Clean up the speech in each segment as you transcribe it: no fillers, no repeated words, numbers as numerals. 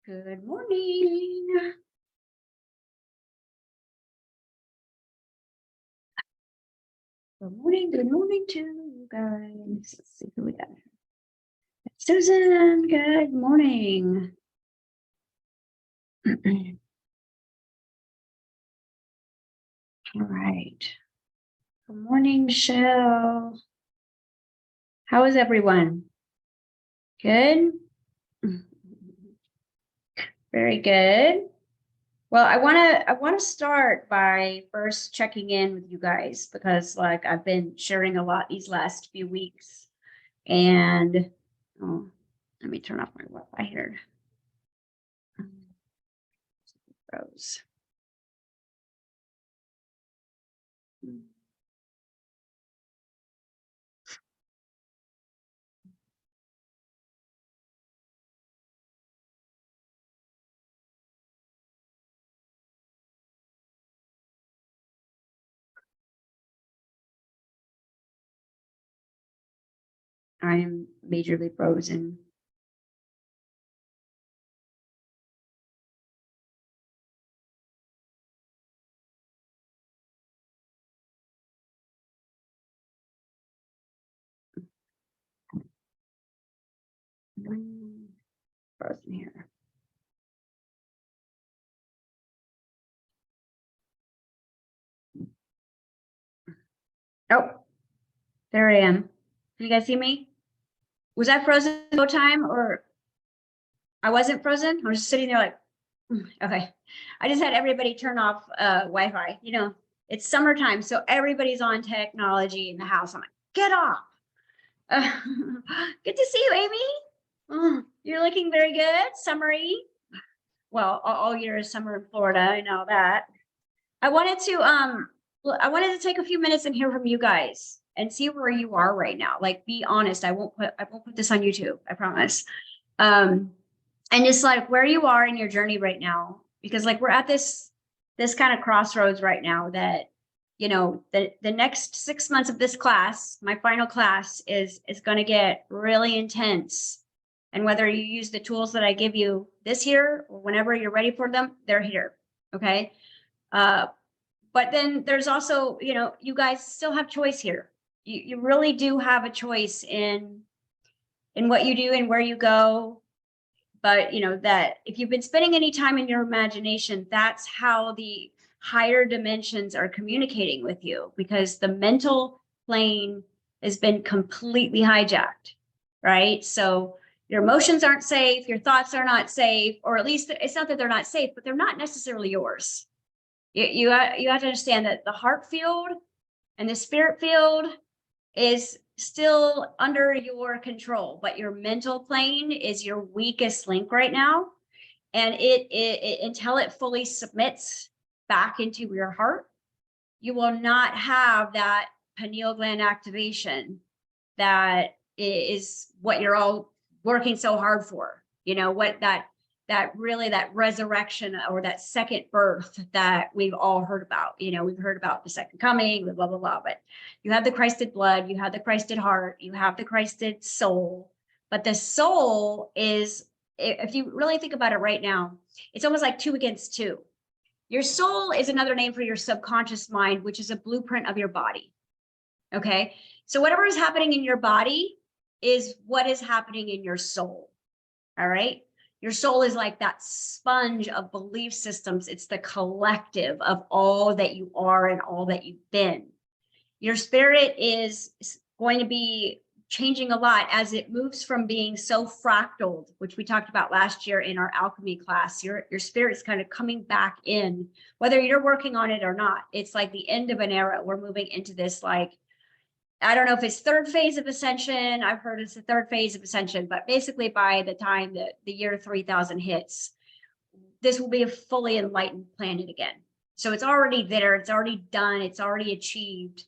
Good morning. Good morning to you guys. Let's see who we got. Susan, good morning. All right. Good morning, Michelle. How is everyone? Good? Very good. Well, I want to start by first checking in with you guys because like I've been sharing a lot these last few weeks. And let me turn off my Wi-Fi here. Rose. I'm majorly frozen. Frozen here. Oh, there I am. Can you guys see me? Was I frozen the whole time or I wasn't frozen? I was just sitting there like, okay. I just had everybody turn off Wi-Fi. You know, it's summertime, so everybody's on technology in the house. I'm like, get off. Good to see you, Amy. You're looking very good. Summery. Well, all year is summer in Florida. I know that. I wanted to take a few minutes and hear from you guys and see where you are right now. Like, be honest. I won't put this on YouTube. I promise. And just like where you are in your journey right now, because like we're at this kind of crossroads right now that, you know, the next 6 months of this class, my final class is going to get really intense. And whether you use the tools that I give you this year or whenever you're ready for them, they're here. Okay. But then there's also, you know, you guys still have choice here. You really do have a choice in what you do and where you go. But you know that if you've been spending any time in your imagination, that's how the higher dimensions are communicating with you, because the mental plane has been completely hijacked, right? So your emotions aren't safe, your thoughts are not safe, or at least it's not that they're not safe, but they're not necessarily yours. You have to understand that the heart field and the spirit field is still under your control, but your mental plane is your weakest link right now. And it until it fully submits back into your heart, you will not have that pineal gland activation that is what you're all working so hard for. You know, what that resurrection or that second birth that we've all heard about. You know, we've heard about the second coming, blah, blah, blah, but you have the Christed blood, you have the Christed heart, you have the Christed soul. But the soul is, if you really think about it right now, it's almost like 2 against 2. Your soul is another name for your subconscious mind, which is a blueprint of your body. Okay. So whatever is happening in your body is what is happening in your soul. All right. Your soul is like that sponge of belief systems. It's the collective of all that you are and all that you've been. Your spirit is going to be changing a lot as it moves from being so fractaled, which we talked about last year in our alchemy class. Your spirit is kind of coming back in, whether you're working on it or not. It's like the end of an era. We're moving into this, like, I don't know if it's third phase of ascension. I've heard it's the third phase of ascension, but basically by the time that the year 3000 hits, this will be a fully enlightened planet again. So it's already there. It's already done. It's already achieved,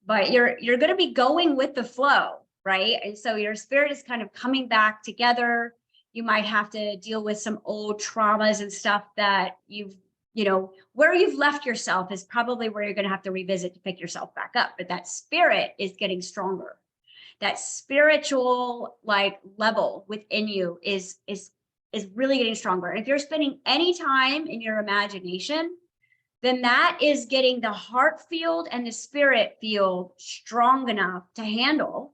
but you're going to be going with the flow, right? And so your spirit is kind of coming back together. You might have to deal with some old traumas and stuff that you know, where you've left yourself is probably where you're going to have to revisit to pick yourself back up. But that spirit is getting stronger. That spiritual like level within you is is really getting stronger. And if you're spending any time in your imagination, then that is getting the heart field and the spirit field strong enough to handle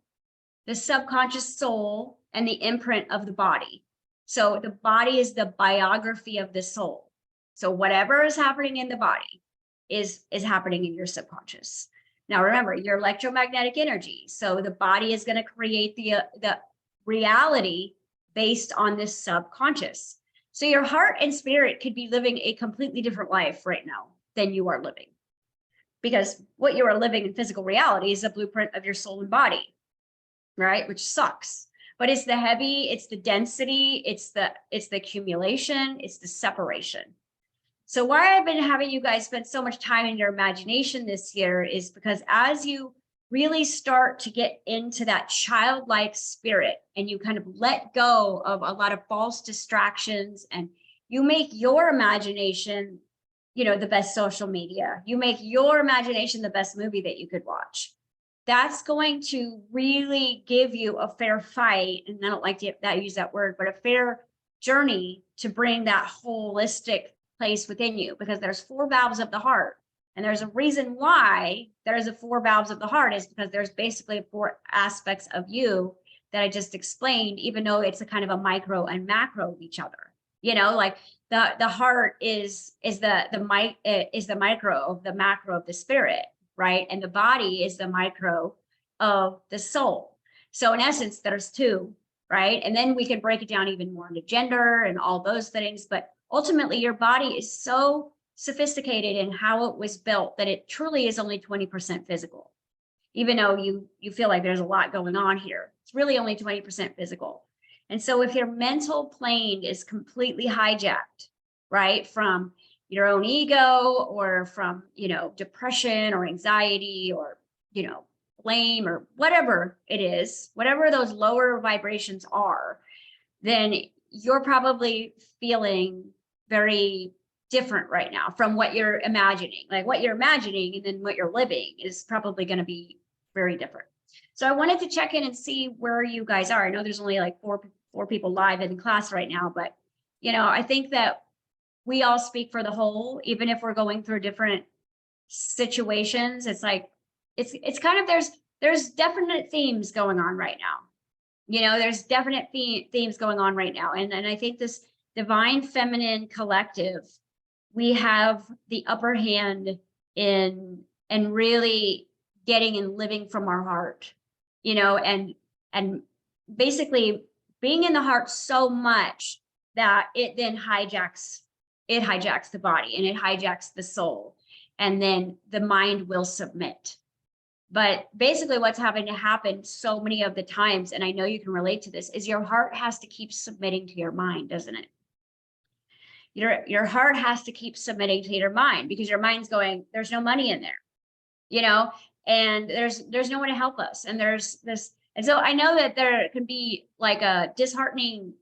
the subconscious soul and the imprint of the body. So the body is the biography of the soul. So whatever is happening in the body is happening in your subconscious. Now, remember, your electromagnetic energy. So the body is going to create the reality based on this subconscious. So your heart and spirit could be living a completely different life right now than you are living, because what you are living in physical reality is a blueprint of your soul and body, right? Which sucks. But it's the heavy, it's the density, it's the accumulation, it's the separation. So why I've been having you guys spend so much time in your imagination this year is because as you really start to get into that childlike spirit and you kind of let go of a lot of false distractions and you make your imagination, you know, the best social media, you make your imagination the best movie that you could watch. That's going to really give you a fair fight. And I don't like to use that word, but a fair journey to bring that holistic place within you, because there's 4 valves of the heart. And there's a reason why there's 4 valves of the heart is because there's basically 4 aspects of you that I just explained, even though it's a kind of a micro and macro of each other. You know, like the heart is the micro of the macro of the spirit, right? And the body is the micro of the soul. So in essence, there's 2, right? And then we can break it down even more into gender and all those things. But ultimately, your body is so sophisticated in how it was built that it truly is only 20% physical. Even though you feel like there's a lot going on here, it's really only 20% physical. And so if your mental plane is completely hijacked, right, from your own ego or from, you know, depression or anxiety or, you know, blame or whatever it is, whatever those lower vibrations are, then you're probably feeling very different right now from what you're imagining. Like what you're imagining and then what you're living is probably going to be very different. So I wanted to check in and see where you guys are. I know there's only like four people live in class right now, but you know, I think that we all speak for the whole, even if we're going through different situations. It's like it's kind of there's definite themes going on right now. You know, there's definite themes going on right now. And I think this divine feminine collective, we have the upper hand in really getting and living from our heart, you know, and basically being in the heart so much that it then hijacks the body and it hijacks the soul, and then the mind will submit. But basically what's having to happen so many of the times, and I know you can relate to this, is your heart has to keep submitting to your mind, doesn't it? Your heart has to keep submitting to your mind, because your mind's going, there's no money in there, you know, and there's no one to help us. And there's this, and so I know that there can be like a disheartening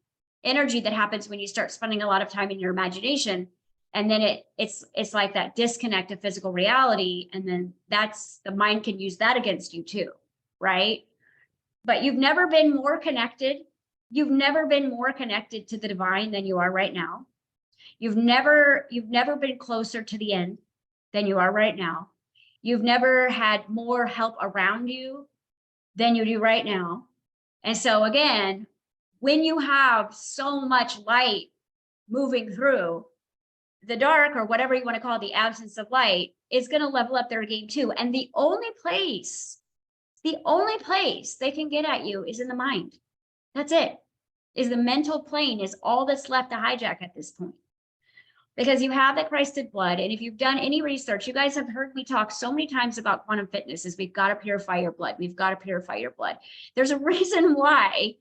energy that happens when you start spending a lot of time in your imagination. And then it's like that disconnect of physical reality. And then that's, the mind can use that against you too, right? But you've never been more connected. You've never been more connected to the divine than you are right now. You've never been closer to the end than you are right now. You've never had more help around you than you do right now. And so again, when you have so much light moving through, the dark, or whatever you want to call it, the absence of light, is going to level up their game too. And the only place they can get at you is in the mind. That's it. Is the mental plane is all that's left to hijack at this point. Because you have that Christed blood. And if you've done any research, you guys have heard me talk so many times about quantum fitness, is we've got to purify your blood. We've got to purify your blood. There's a reason why,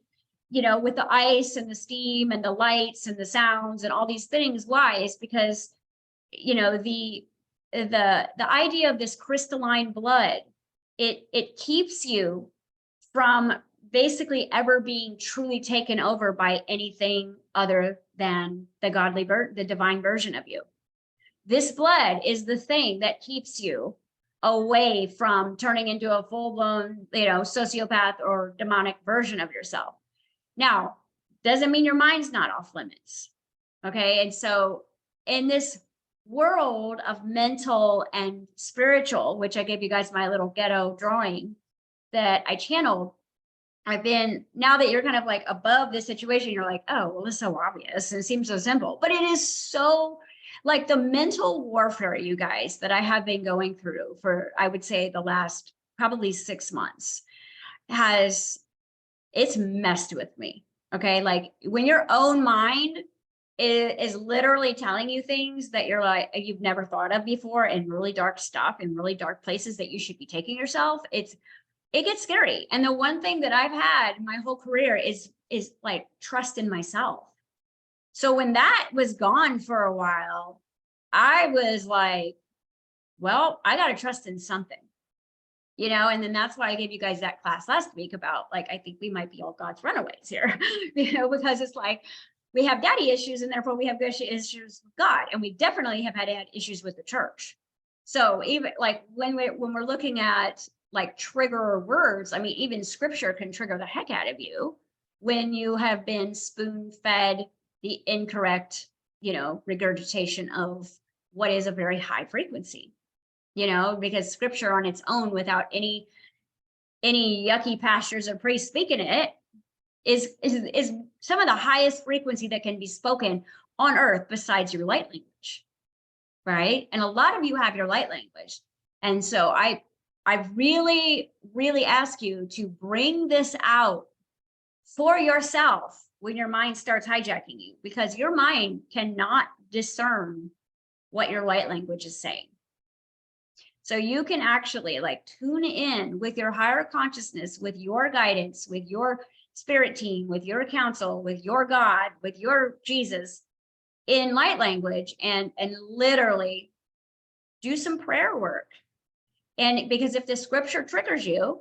you know, with the ice and the steam and the lights and the sounds and all these things, why? Is because, you know, the idea of this crystalline blood, it keeps you from basically ever being truly taken over by anything other than the divine version of you. This blood is the thing that keeps you away from turning into a full-blown, you know, sociopath or demonic version of yourself. Now, doesn't mean your mind's not off limits. Okay. And so in this world of mental and spiritual, which I gave you guys my little ghetto drawing that I channeled, now that you're kind of like above this situation, you're like, oh, well, it's so obvious. And it seems so simple, but it is so like the mental warfare, you guys, that I have been going through for, I would say, the last probably 6 months it's messed with me. Okay. Like when your own mind is literally telling you things that you're like, you've never thought of before, and really dark stuff in really dark places that you should be taking yourself. It gets scary. And the one thing that I've had my whole career is like trust in myself. So when that was gone for a while, I was like, well, I got to trust in something, and then that's why I gave you guys that class last week about like, I think we might be all God's runaways here, because it's like, we have daddy issues and therefore we have issues with God. And we definitely have had issues with the church. So even like when we're looking at like trigger words, I mean, even scripture can trigger the heck out of you when you have been spoon fed the incorrect, regurgitation of what is a very high frequency, because scripture on its own, without any yucky pastors or priests speaking it, is some of the highest frequency that can be spoken on earth besides your light language, right? And a lot of you have your light language. And so I really, really ask you to bring this out for yourself when your mind starts hijacking you, because your mind cannot discern what your light language is saying. So you can actually like tune in with your higher consciousness, with your guidance, with your spirit team, with your counsel, with your God, with your Jesus in light language, and literally do some prayer work. And because if the scripture triggers you,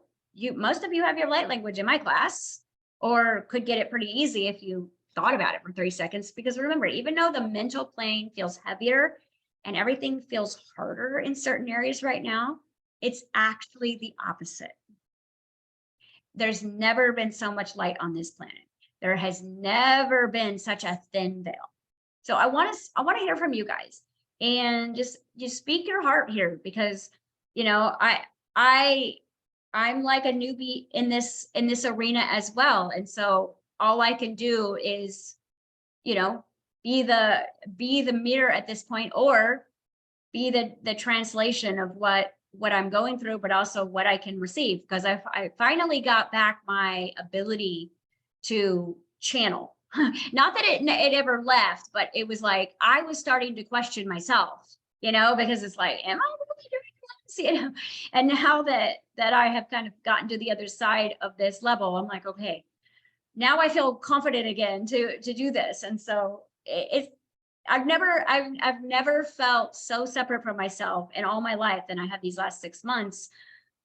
most of you have your light language in my class, or could get it pretty easy if you thought about it for 3 seconds. Because remember, even though the mental plane feels heavier and everything feels harder in certain areas right now, it's actually the opposite. There's never been so much light on this planet. There has never been such a thin veil. So I want to hear from you guys, and just speak your heart here, because I'm like a newbie in this arena as well. And so all I can do is, be the mirror at this point, or be the translation of what I'm going through, but also what I can receive, because I finally got back my ability to channel. Not that it ever left, but it was like I was starting to question myself, because it's like, am I really doing this? And now that I have kind of gotten to the other side of this level, I'm like, okay, now I feel confident again to do this. And so I've never felt so separate from myself in all my life than I have these last 6 months.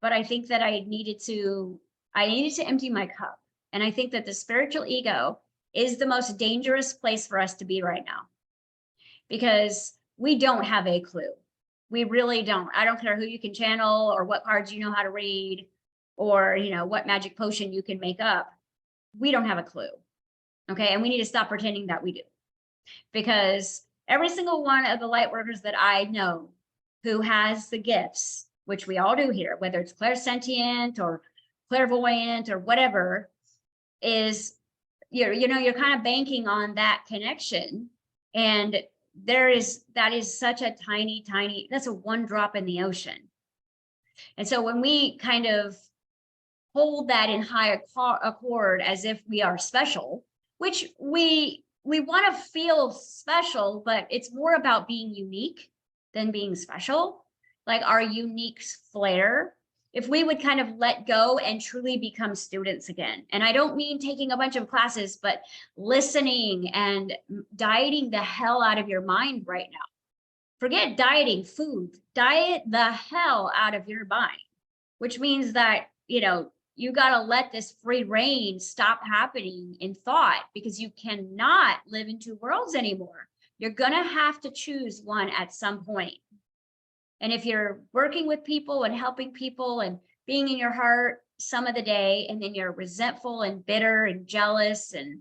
But I think that I needed to empty my cup. And I think that the spiritual ego is the most dangerous place for us to be right now, because we don't have a clue. We really don't. I don't care who you can channel, or what cards you know how to read, or, what magic potion you can make up. We don't have a clue. Okay. And we need to stop pretending that we do. Because every single one of the light workers that I know who has the gifts, which we all do here, whether it's clairsentient or clairvoyant or whatever, is you're kind of banking on that connection. And that is such a tiny, that's a one drop in the ocean. And so when we kind of hold that in high accord as if we are special, which we want to feel special, but it's more about being unique than being special, like our unique flair. If we would kind of let go and truly become students again. And I don't mean taking a bunch of classes, but listening and dieting the hell out of your mind right now. Forget dieting food, diet the hell out of your mind, which means that, you got to let this free reign stop happening in thought, because you cannot live in two worlds anymore. You're going to have to choose one at some point. And if you're working with people and helping people and being in your heart some of the day, and then you're resentful and bitter and jealous and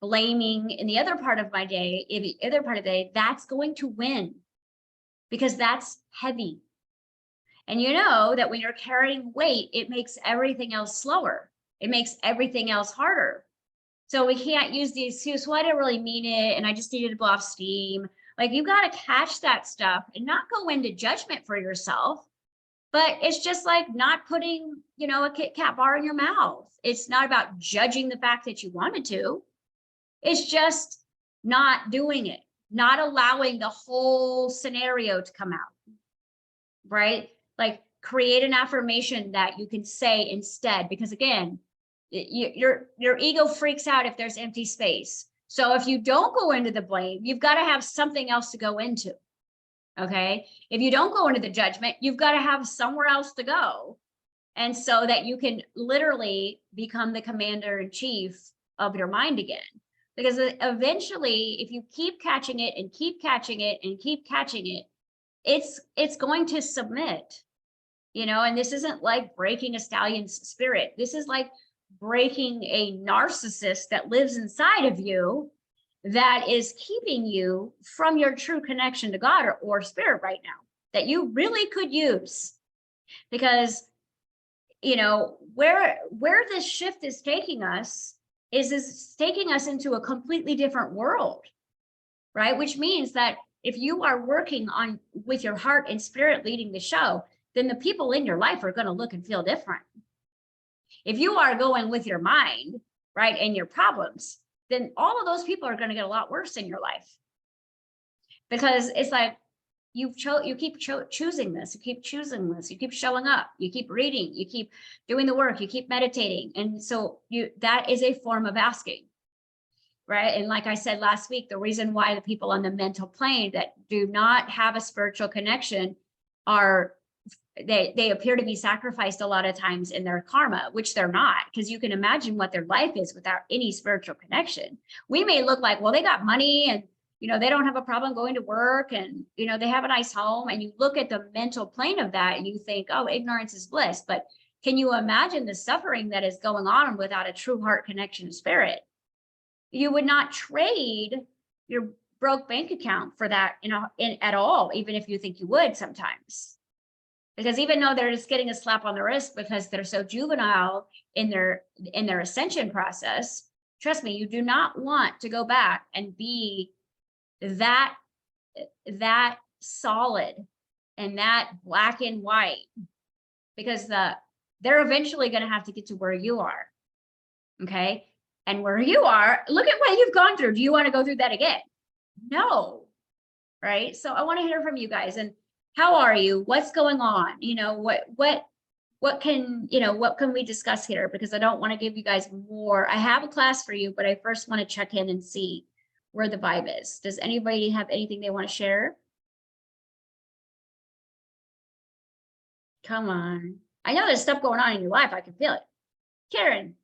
blaming in the other part of my day, in the other part of the day, that's going to win because that's heavy. And you know that when you're carrying weight, it makes everything else slower. It makes everything else harder. So we can't use the excuse, well, I didn't really mean it, and I just needed to blow off steam. Like, you got to catch that stuff and not go into judgment for yourself. But it's just like not putting, you know, a Kit Kat bar in your mouth. It's not about judging the fact that you wanted to. It's just not doing it, not allowing the whole scenario to come out, right? Like, create an affirmation that you can say instead, because again, your ego freaks out if there's empty space. So if you don't go into the blame, you've got to have something else to go into. Okay. If you don't go into the judgment, you've got to have somewhere else to go. And so that you can literally become the commander in chief of your mind again. Because eventually, if you keep catching it and keep catching it and keep catching it, it's going to submit, you know, and this isn't like breaking a stallion's spirit. This is like breaking a narcissist that lives inside of you that is keeping you from your true connection to God or spirit right now that you really could use. Because, you know, where this shift is taking us is taking us into a completely different world, right? Which means that if you are working on with your heart and spirit leading the show, then the people in your life are going to look and feel different. If you are going with your mind, right, and your problems, then all of those people are going to get a lot worse in your life. Because it's like you keep choosing this, you keep choosing this, you keep showing up, you keep reading, you keep doing the work, you keep meditating. And so that is a form of asking, right? And like I said last week, the reason why the people on the mental plane that do not have a spiritual connection are they appear to be sacrificed a lot of times in their karma, which they're not, because you can imagine what their life is without any spiritual connection. We may look like, well, they got money and, you know, they don't have a problem going to work and, you know, they have a nice home. And you look at the mental plane of that and you think, oh, ignorance is bliss. But can you imagine the suffering that is going on without a true heart connection to spirit? You would not trade your broke bank account for that, you know, at all, even if you think you would sometimes. Because even though they're just getting a slap on the wrist because they're so juvenile in their ascension process, trust me, you do not want to go back and be that solid and that black and white, because they're eventually going to have to get to where you are. Okay. And where you are, look at what you've gone through. Do you want to go through that again? No. Right. So I want to hear from you guys. And how are you? What's going on? You know, what can we discuss here? Because I don't want to give you guys more. I have a class for you, but I first want to check in and see where the vibe is. Does anybody have anything they want to share? Come on. I know there's stuff going on in your life. I can feel it. Karen.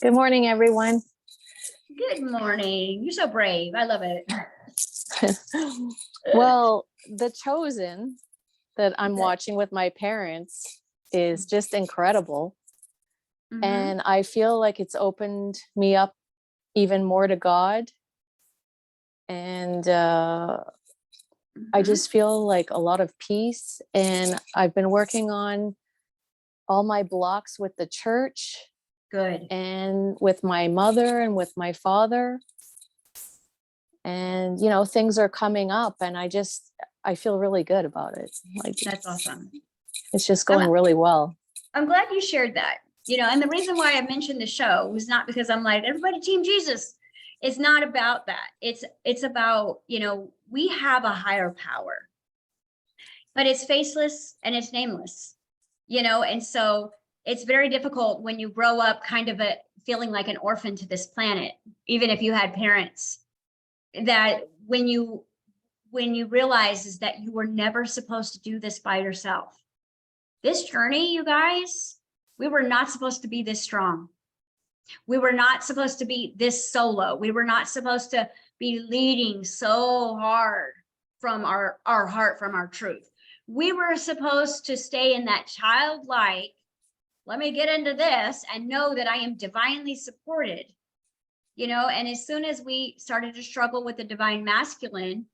Good morning, everyone. Good morning. You're so brave. I love it. Well, The Chosen that I'm watching with my parents is just incredible. Mm-hmm. And I feel like it's opened me up even more to God. And I just feel like a lot of peace. And I've been working on all my blocks with the church. Good. And with my mother and with my father. And, you know, things are coming up and I feel really good about it. Like, that's awesome. It's just going really well. I'm glad you shared that, you know, and the reason why I mentioned the show was not because I'm like, everybody team Jesus. It's not about that. It's about, you know, we have a higher power, but it's faceless and it's nameless, you know, and so it's very difficult when you grow up kind of feeling like an orphan to this planet, even if you had parents, that when you realize is that you were never supposed to do this by yourself. This journey, you guys, we were not supposed to be this strong. We were not supposed to be this solo. We were not supposed to be leading so hard from our heart, from our truth. We were supposed to stay in that childlike, let me get into this and know that I am divinely supported. You know, and as soon as we started to struggle with the divine masculine,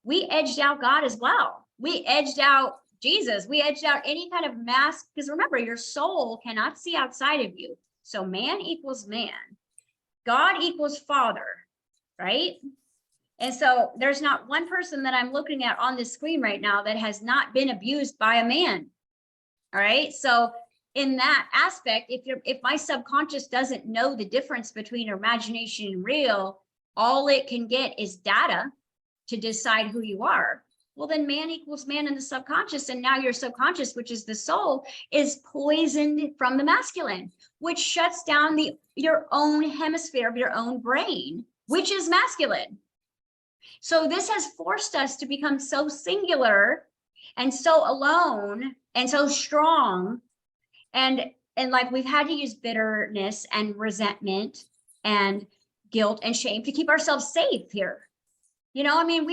we edged out God as well. We edged out Jesus. We edged out any kind of mask, because remember, your soul cannot see outside of you. So man equals man. God equals Father, right? And so there's not one person that I'm looking at on this screen right now that has not been abused by a man. All right. So in that aspect, if my subconscious doesn't know the difference between imagination and real, all it can get is data to decide who you are. Well, then man equals man in the subconscious. And now your subconscious, which is the soul, is poisoned from the masculine, which shuts down your own hemisphere of your own brain, which is masculine. So this has forced us to become so singular and so alone and so strong. And like we've had to use bitterness and resentment and guilt and shame to keep ourselves safe here. You know, I mean,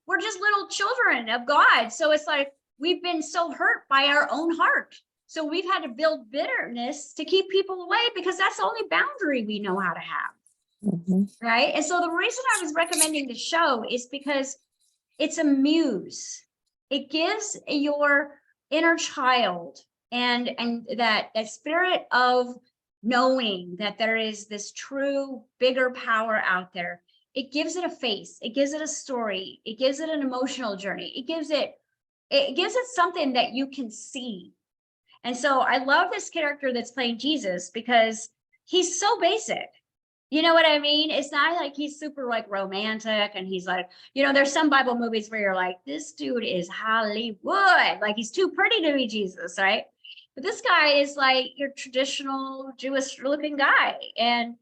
we're just little children of God. So it's like we've been so hurt by our own heart. So we've had to build bitterness to keep people away, because that's the only boundary we know how to have. Mm-hmm. Right. And so the reason I was recommending the show is because it's a muse. It gives your inner child and that spirit of knowing that there is this true bigger power out there. It gives it a face. It gives it a story. It gives it an emotional journey. It gives it something that you can see. And so I love this character that's playing Jesus, because he's so basic. You know what I mean? It's not like he's super like romantic and he's like, you know, there's some Bible movies where you're like, this dude is Hollywood. Like he's too pretty to be Jesus, right? But this guy is like your traditional Jewish looking guy. And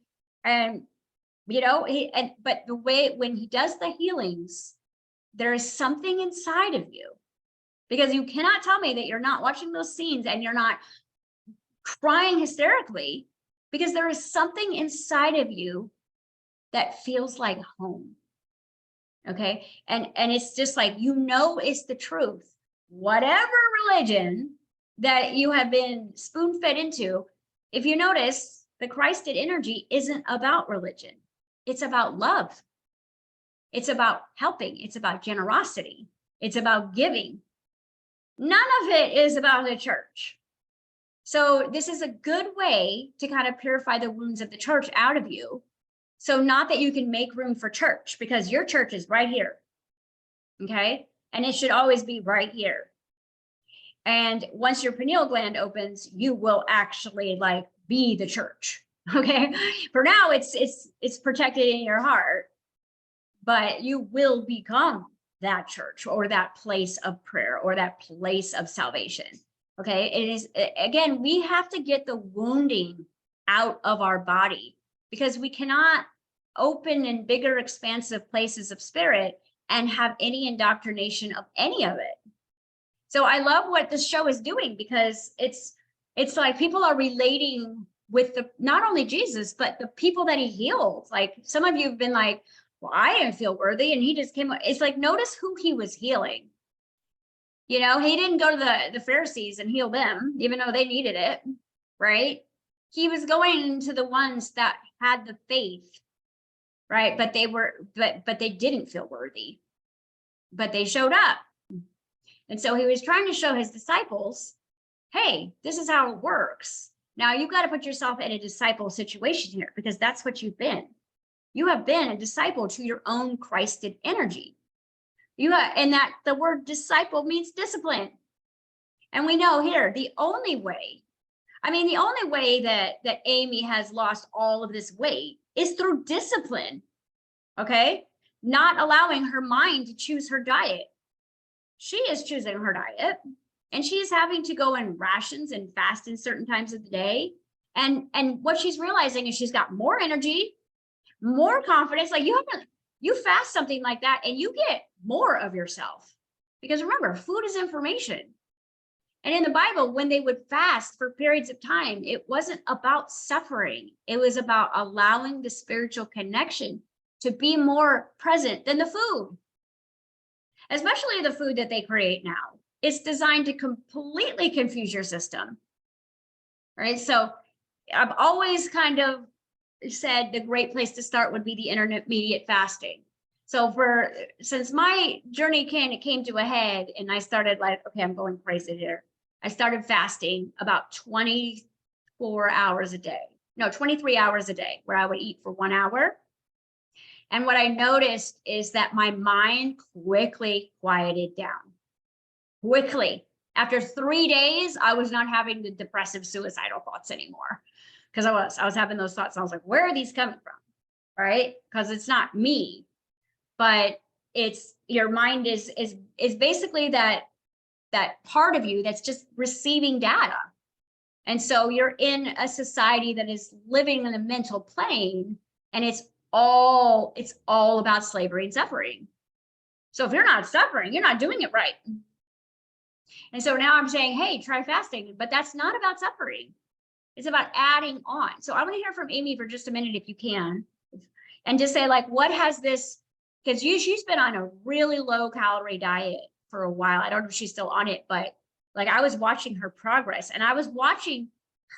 you know, but the way when he does the healings, there is something inside of you, because you cannot tell me that you're not watching those scenes and you're not crying hysterically, because there is something inside of you that feels like home. Okay. And it's just like, you know, it's the truth. Whatever religion that you have been spoon fed into, if you notice, the Christed energy isn't about religion. It's about love. It's about helping. It's about generosity. It's about giving. None of it is about the church. So this is a good way to kind of purify the wounds of the church out of you. So not that you can make room for church, because your church is right here. Okay. And it should always be right here. And once your pineal gland opens, you will actually like be the church. Okay. For now, it's protected in your heart, but you will become that church or that place of prayer or that place of salvation. Okay. It is, again, we have to get the wounding out of our body, because we cannot open in bigger, expansive places of spirit and have any indoctrination of any of it. So I love what this show is doing, because it's like people are relating with not only Jesus, but the people that he healed. Like some of you have been like, well, I didn't feel worthy. And he just came. It's like, notice who he was healing. You know, he didn't go to the Pharisees and heal them, even though they needed it, right? He was going to the ones that had the faith, right? But they didn't feel worthy, but they showed up. And so he was trying to show his disciples, hey, this is how it works. Now you've got to put yourself in a disciple situation here, because that's what you've been. You have been a disciple to your own Christed energy. And that the word disciple means discipline. And we know here, the only way that Amy has lost all of this weight is through discipline. Okay. Not allowing her mind to choose her diet. She is choosing her diet, and she's having to go in rations and fast in certain times of the day. And what she's realizing is she's got more energy, more confidence. Like you fast something like that and you get more of yourself, because remember, food is information. And in the Bible, when they would fast for periods of time, it wasn't about suffering. It was about allowing the spiritual connection to be more present than the food. Especially the food that they create now. It's designed to completely confuse your system. right? So I've always kind of said the great place to start would be the intermediate fasting. So since my journey came to a head and I started like, okay, I'm going crazy here. I started fasting about 24 hours a day. No, 23 hours a day, where I would eat for 1 hour. And what I noticed is that my mind quickly quieted down. Quickly. After 3 days, I was not having the depressive suicidal thoughts anymore. Because I was having those thoughts. And I was like, where are these coming from? Right? Because it's not me, but it's your mind is basically that part of you that's just receiving data. And so you're in a society that is living in a mental plane, and it's all about slavery and suffering. So if you're not suffering, you're not doing it right. And so now I'm saying, hey, try fasting, but that's not about suffering. It's about adding on. So I want to hear from Amy for just a minute, if you can, and just say, like, what has this, because she's been on a really low calorie diet for a while. I don't know if she's still on it, but like I was watching her progress and I was watching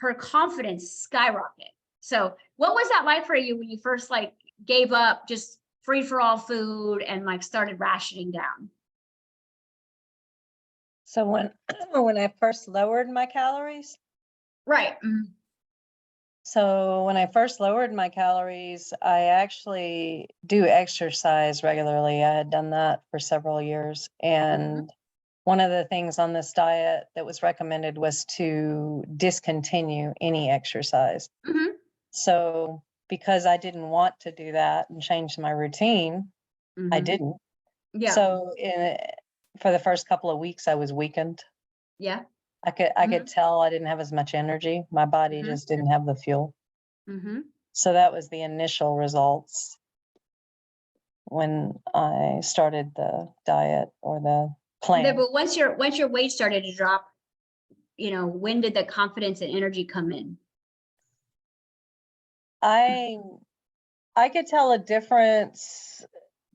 her confidence skyrocket. So what was that like for you when you first like gave up just free for all food and like started rationing down? So when I first lowered my calories, Right. so when I first lowered my calories, I actually do exercise regularly. I had done that for several years. And one of the things on this diet that was recommended was to discontinue any exercise. Mhm. So because I didn't want to do that and change my routine, I Mhm. didn't. Yeah. So for the first couple of weeks, I was weakened. Yeah. I could tell I didn't have as much energy. My body just didn't have the fuel. Mm-hmm. So that was the initial results when I started the diet or the plan. But once your weight started to drop, when did the confidence and energy come in? I could tell a difference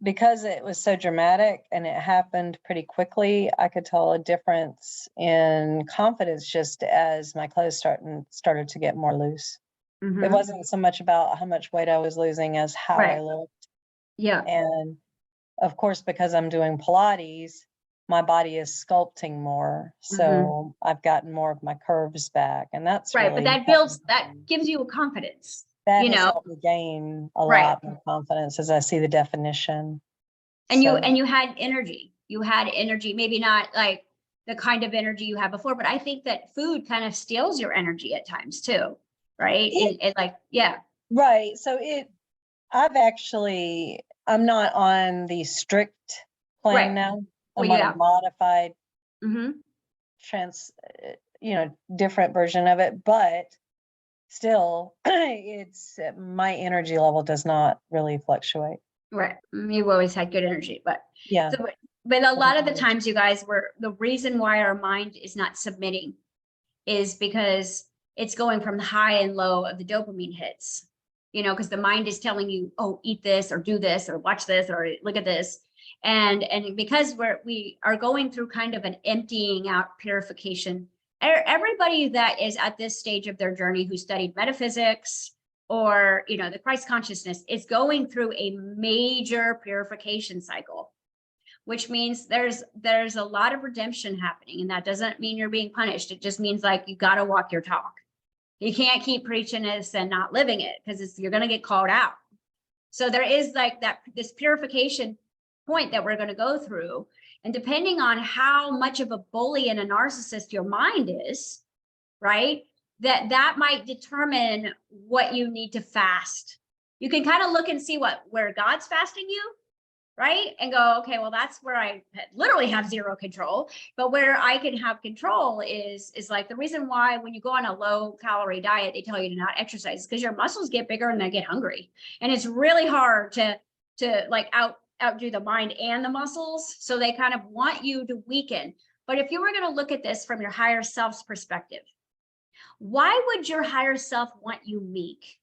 because it was so dramatic and it happened pretty quickly. I could tell a difference in confidence just as my clothes started to get more loose. It wasn't so much about how much weight I was losing as how I Right. looked. Yeah. And of course, because I'm doing Pilates, my body is sculpting more. So I've gotten more of my curves back. And that's Right. But really that gives you a confidence, that has helped me gain a Right. lot more confidence as I see the definition. And So- you had energy. You had energy, maybe not like the kind of energy you had before, but I think that food kind of steals your energy at times too. Right. It like, yeah. Right. So I'm not on the strict plan Right. now. Well, I'm on yeah. a modified Mm-hmm. different version of it, but still it's my energy level does not really fluctuate. Right. You've always had good energy, but Yeah. so, but a lot of the times, you guys, the reason why our mind is not submitting is because it's going from the high and low of the dopamine hits, because the mind is telling you, oh, eat this or do this or watch this or look at this. And because we are going through kind of an emptying out purification, everybody that is at this stage of their journey who studied metaphysics or, the Christ consciousness is going through a major purification cycle, which means there's a lot of redemption happening. And that doesn't mean you're being punished. It just means like you got to walk your talk. You can't keep preaching this and not living it because you're going to get called out. So there is like this purification point that we're going to go through. And depending on how much of a bully and a narcissist your mind is, right, that might determine what you need to fast. You can kind of look and see where God's fasting you, right? And go, okay, well, that's where I literally have zero control. But where I can have control is like the reason why when you go on a low calorie diet, they tell you to not exercise because your muscles get bigger and they get hungry. And it's really hard to like outdo the mind and the muscles. So they kind of want you to weaken. But if you were going to look at this from your higher self's perspective, why would your higher self want you meek?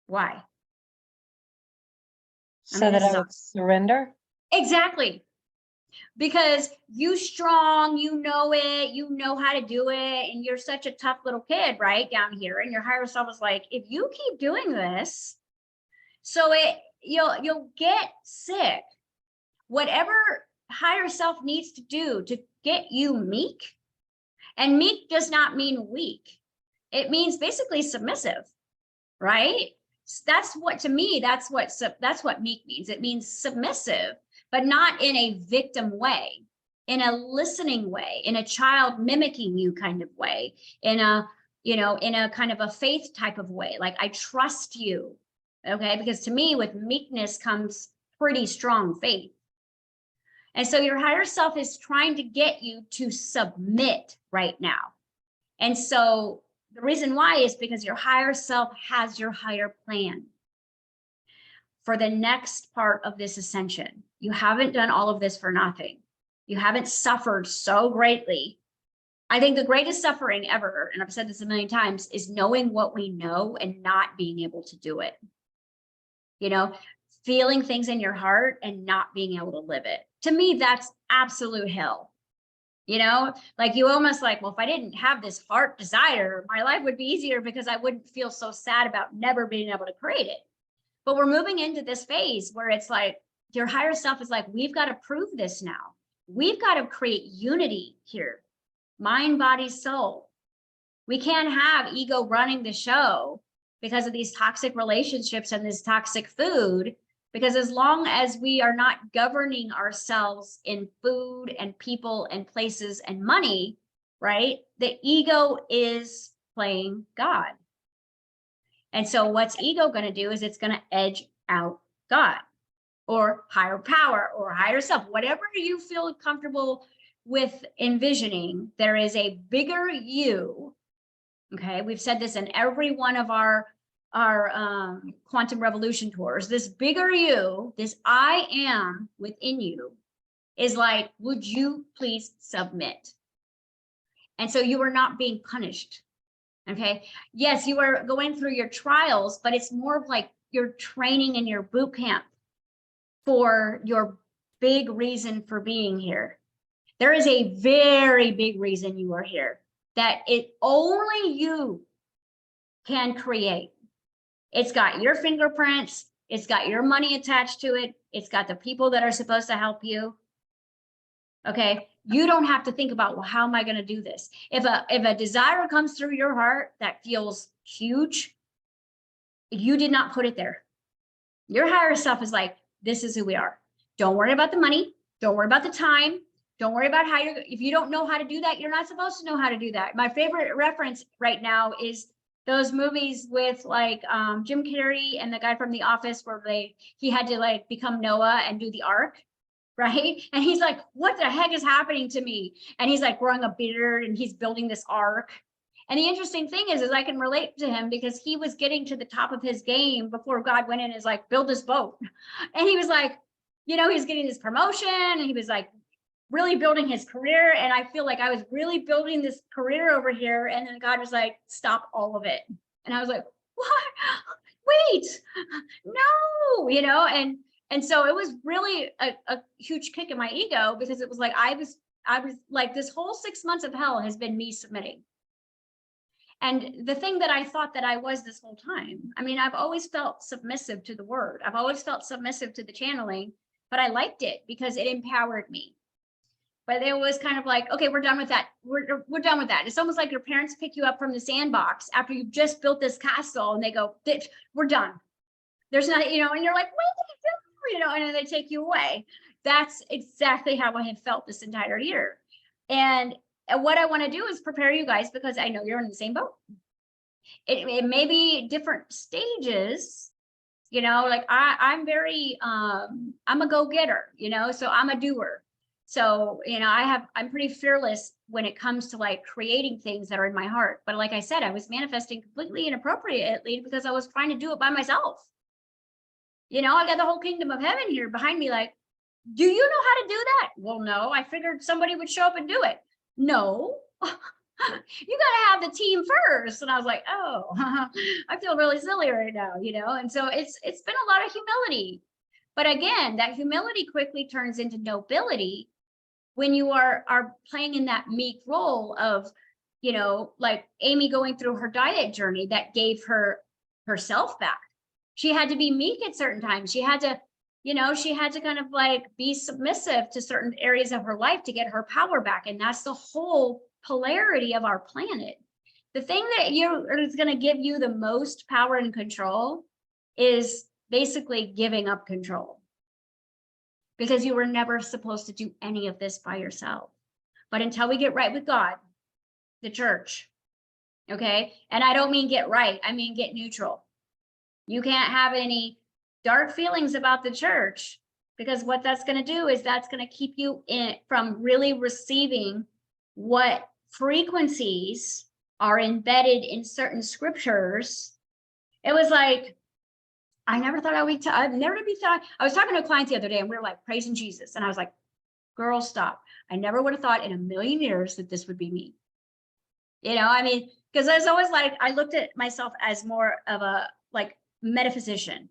Why? So that I would surrender? Exactly. because you strong, you know it, you know how to do it, and you're such a tough little kid, right, down here. And your higher self is like, if you keep doing this, so you'll get sick. Whatever higher self needs to do to get you meek, and meek does not mean weak. It means basically submissive, right? That's what, to me, that's what meek means. It means submissive, but not in a victim way, in a listening way, in a child mimicking you kind of way, in a, in a kind of a faith type of way. Like, I trust you. Okay. Because to me, with meekness comes pretty strong faith. And so your higher self is trying to get you to submit right now. And so the reason why is because your higher self has your higher plan for the next part of this ascension. You haven't done all of this for nothing. You haven't suffered so greatly. I think the greatest suffering ever, and I've said this a million times, is knowing what we know and not being able to do it. Feeling things in your heart and not being able to live it. To me, that's absolute hell. Like, you almost like, well, if I didn't have this heart desire, my life would be easier because I wouldn't feel so sad about never being able to create it. But we're moving into this phase where it's like, your higher self is like, we've got to prove this now. We've got to create unity here. Mind, body, soul. We can't have ego running the show because of these toxic relationships and this toxic food. Because as long as we are not governing ourselves in food and people and places and money, right? The ego is playing God. And so what's ego going to do is it's going to edge out God or higher power or higher self, whatever you feel comfortable with envisioning. There is a bigger you. Okay. We've said this in every one of our quantum revolution tours. This bigger you, this I am within you, is like, would you please submit? And so you are not being punished. Okay. Yes, you are going through your trials, but it's more of like your training and your boot camp for your big reason for being here. There is a very big reason you are here that only you can create. It's got your fingerprints. It's got your money attached to it. It's got the people that are supposed to help you. Okay. You don't have to think about, well, how am I going to do this? If a desire comes through your heart that feels huge, you did not put it there. Your higher self is like, this is who we are. Don't worry about the money. Don't worry about the time. Don't worry about if you don't know how to do that, you're not supposed to know how to do that. My favorite reference right now is those movies with like Jim Carrey and the guy from The Office where he had to like become Noah and do the ark, right? And he's like, what the heck is happening to me? And he's like growing a beard and he's building this ark. And the interesting thing is I can relate to him because he was getting to the top of his game before God went in and is like, build this boat. And he was like, he's getting this promotion and he was like really building his career. And I feel like I was really building this career over here. And then God was like, stop all of it. And I was like, what? Wait, no, and so it was really a huge kick in my ego because it was like, I was like, this whole 6 months of hell has been me submitting. And the thing that I thought that I was this whole time, I mean, I've always felt submissive to the word. I've always felt submissive to the channeling, but I liked it because it empowered me. But it was kind of like, okay, we're done with that. We're done with that. It's almost like your parents pick you up from the sandbox after you've just built this castle and they go, we're done. There's not, and you're like, wait, and then they take you away. That's exactly how I have felt this entire year. And what I want to do is prepare you guys because I know you're in the same boat. It may be different stages, like I'm very, I'm a go-getter, so I'm a doer. So, I'm pretty fearless when it comes to like creating things that are in my heart. But like I said, I was manifesting completely inappropriately because I was trying to do it by myself. I got the whole kingdom of heaven here behind me. Like, do you know how to do that? Well, no, I figured somebody would show up and do it. No, you got to have the team first. And I was like, oh, I feel really silly right now, And so it's been a lot of humility. But again, that humility quickly turns into nobility when you are playing in that meek role of, like Amy going through her diet journey that gave her herself back. She had to be meek at certain times. She had to, she had to kind of like be submissive to certain areas of her life to get her power back. And that's the whole polarity of our planet. The thing that is going to give you the most power and control is basically giving up control, because you were never supposed to do any of this by yourself. But until we get right with God, the church, okay? And I don't mean get right, I mean get neutral. You can't have any dark feelings about the church, because what that's going to do is that's going to keep you from really receiving what frequencies are embedded in certain scriptures. It was like, I never thought I would, I've never be thought, I was talking to a client the other day and we were like praising Jesus. And I was like, girl, stop. I never would have thought in a million years that this would be me. I mean, because I was always like, I looked at myself as more of a like metaphysician,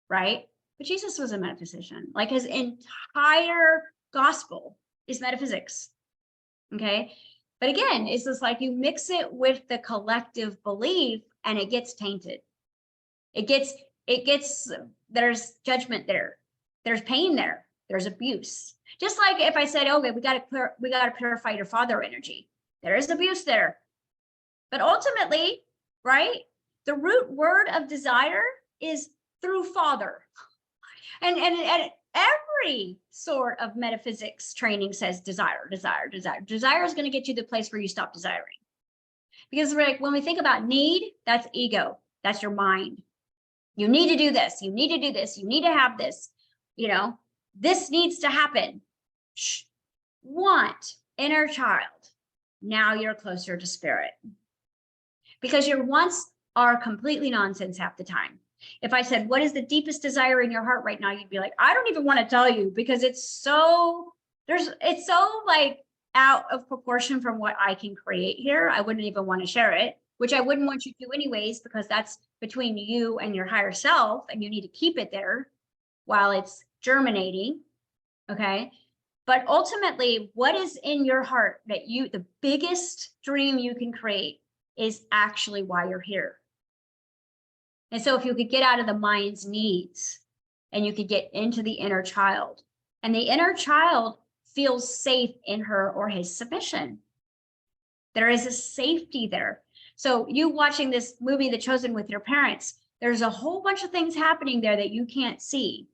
right? But Jesus was a metaphysician. Like his entire gospel is metaphysics. Okay. But again, it's just like you mix it with the collective belief and it gets tainted. It gets, there's judgment there. There's pain there. There's abuse. Just like if I said, okay, we got to purify your father energy. There is abuse there. But ultimately, right, the root word of desire is through father. And every sort of metaphysics training says desire, desire, desire. Desire is going to get you to the place where you stop desiring. Because when we think about need, that's ego. That's your mind. You need to do this. You need to do this. You need to have this. This needs to happen. Shh. Want, inner child. Now you're closer to spirit. Because your wants are completely nonsense half the time. If I said, what is the deepest desire in your heart right now? You'd be like, I don't even want to tell you, because it's so like out of proportion from what I can create here. I wouldn't even want to share it, which I wouldn't want you to do anyways, because that's between you and your higher self, and you need to keep it there while it's germinating. Okay. But ultimately, what is in your heart that the biggest dream you can create is actually why you're here. And so if you could get out of the mind's needs and you could get into the inner child, and the inner child feels safe in her or his submission, there is a safety there. So you watching this movie, The Chosen, with your parents, there's a whole bunch of things happening there that you can't see.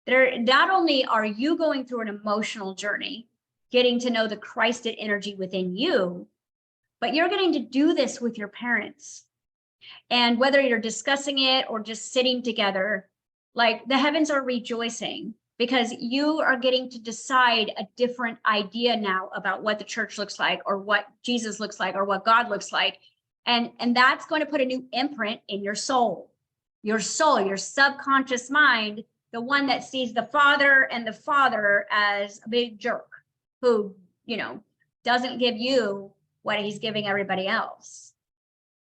Not only are you going through an emotional journey, getting to know the Christed energy within you, but you're getting to do this with your parents. And whether you're discussing it or just sitting together, like the heavens are rejoicing, because you are getting to decide a different idea now about what the church looks like, or what Jesus looks like, or what God looks like. And that's going to put a new imprint in your soul, your subconscious mind, the one that sees the father as a big jerk who, doesn't give you what he's giving everybody else.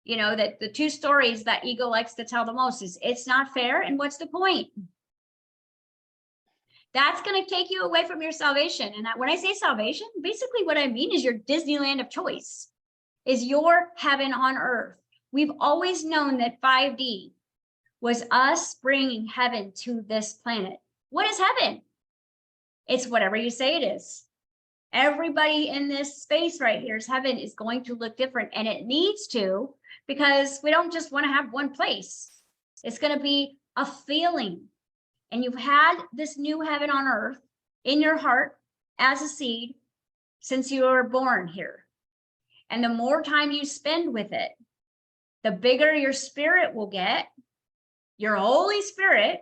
That the two stories that ego likes to tell the most is it's not fair, and what's the point? That's going to take you away from your salvation. And when I say salvation, basically what I mean is your Disneyland of choice, is your heaven on earth. We've always known that 5D was us bringing heaven to this planet. What is heaven? It's whatever you say it is. Everybody in this space right here's heaven is going to look different, and it needs to, because we don't just want to have one place. It's going to be a feeling. And you've had this new heaven on earth in your heart as a seed since you were born here. And the more time you spend with it, the bigger your spirit will get. Your Holy Spirit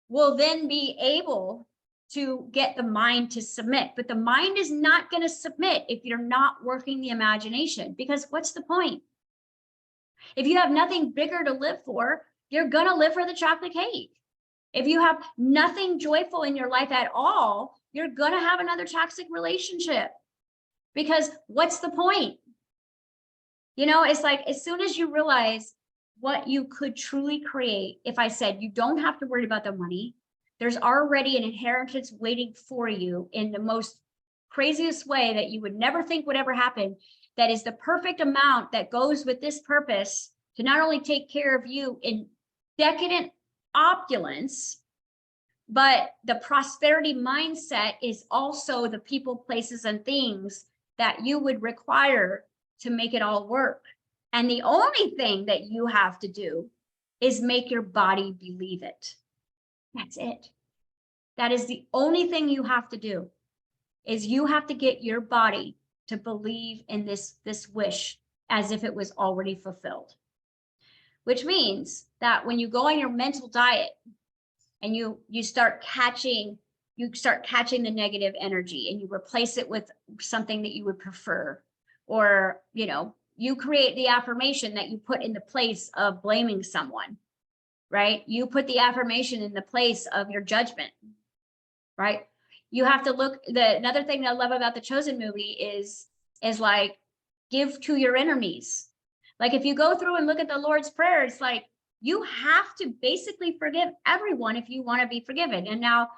will then be able to get the mind to submit. But the mind is not going to submit if you're not working the imagination, because what's the point? If you have nothing bigger to live for, you're going to live for the chocolate cake. If you have nothing joyful in your life at all, you're going to have another toxic relationship, because what's the point? It's like, as soon as you realize what you could truly create, if I said you don't have to worry about the money, there's already an inheritance waiting for you in the most craziest way that you would never think would ever happen, that is the perfect amount that goes with this purpose to not only take care of you in decadent opulence, but the prosperity mindset is also the people, places, and things that you would require to make it all work. And the only thing that you have to do is make your body believe it. That's it. That is the only thing you have to do, is you have to get your body to believe in this wish as if it was already fulfilled. Which means that when you go on your mental diet and you start catching the negative energy and you replace it with something that you would prefer, or, you know, you create the affirmation that you put in the place of blaming someone, right? You put the affirmation in the place of your judgment, right? You have to look, another thing that I love about the Chosen movie is like, give to your enemies. Like if you go through and look at the Lord's Prayer, it's like, you have to basically forgive everyone if you want to be forgiven. And now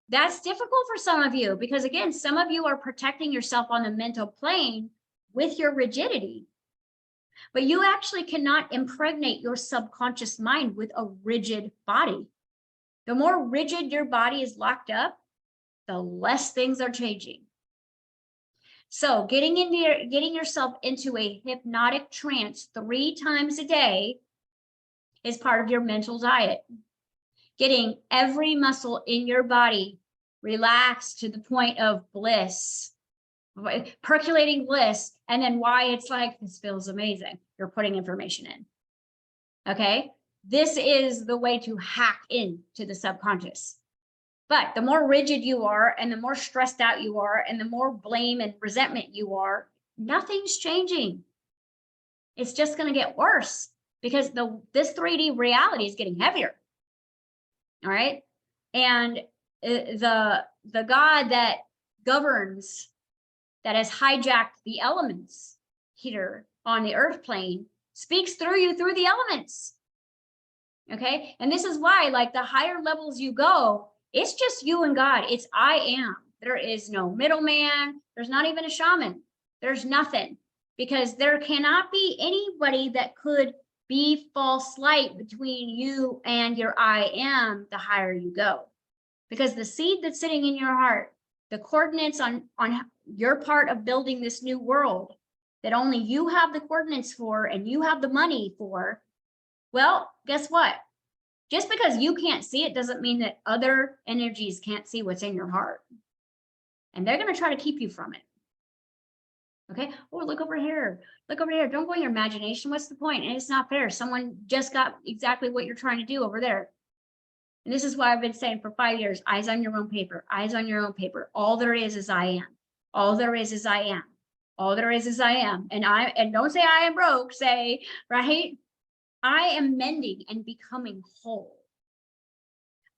that's difficult for some of you, because again, some of you are protecting yourself on the mental plane with your rigidity, but you actually cannot impregnate your subconscious mind with a rigid body. The more rigid your body is locked up, the less things are changing. So getting yourself into a hypnotic trance 3 times a day is part of your mental diet. Getting every muscle in your body relaxed to the point of bliss, percolating bliss, and then why it's like, this feels amazing. You're putting information in. Okay? This is the way to hack into the subconscious. But the more rigid you are, and the more stressed out you are, and the more blame and resentment you are, nothing's changing. It's just going to get worse, because this 3D reality is getting heavier. All right. And the God that governs, that has hijacked the elements here on the earth plane, speaks through you through the elements. Okay. And this is why, like, the higher levels you go, it's just you and God. It's I am. There is no middleman. There's not even a shaman. There's nothing, because there cannot be anybody that could be false light between you and your I am the higher you go. Because the seed that's sitting in your heart, the coordinates on your part of building this new world that only you have the coordinates for and you have the money for, well, guess what? Just because you can't see it doesn't mean that other energies can't see what's in your heart. And they're going to try to keep you from it. Okay. Oh, look over here. Look over here. Don't go in your imagination. What's the point? And it's not fair. Someone just got exactly what you're trying to do over there. And this is why I've been saying for 5 years, eyes on your own paper, eyes on your own paper. All there is I am. All there is I am. All there is I am. And don't say I am broke, say, right? I am mending and becoming whole.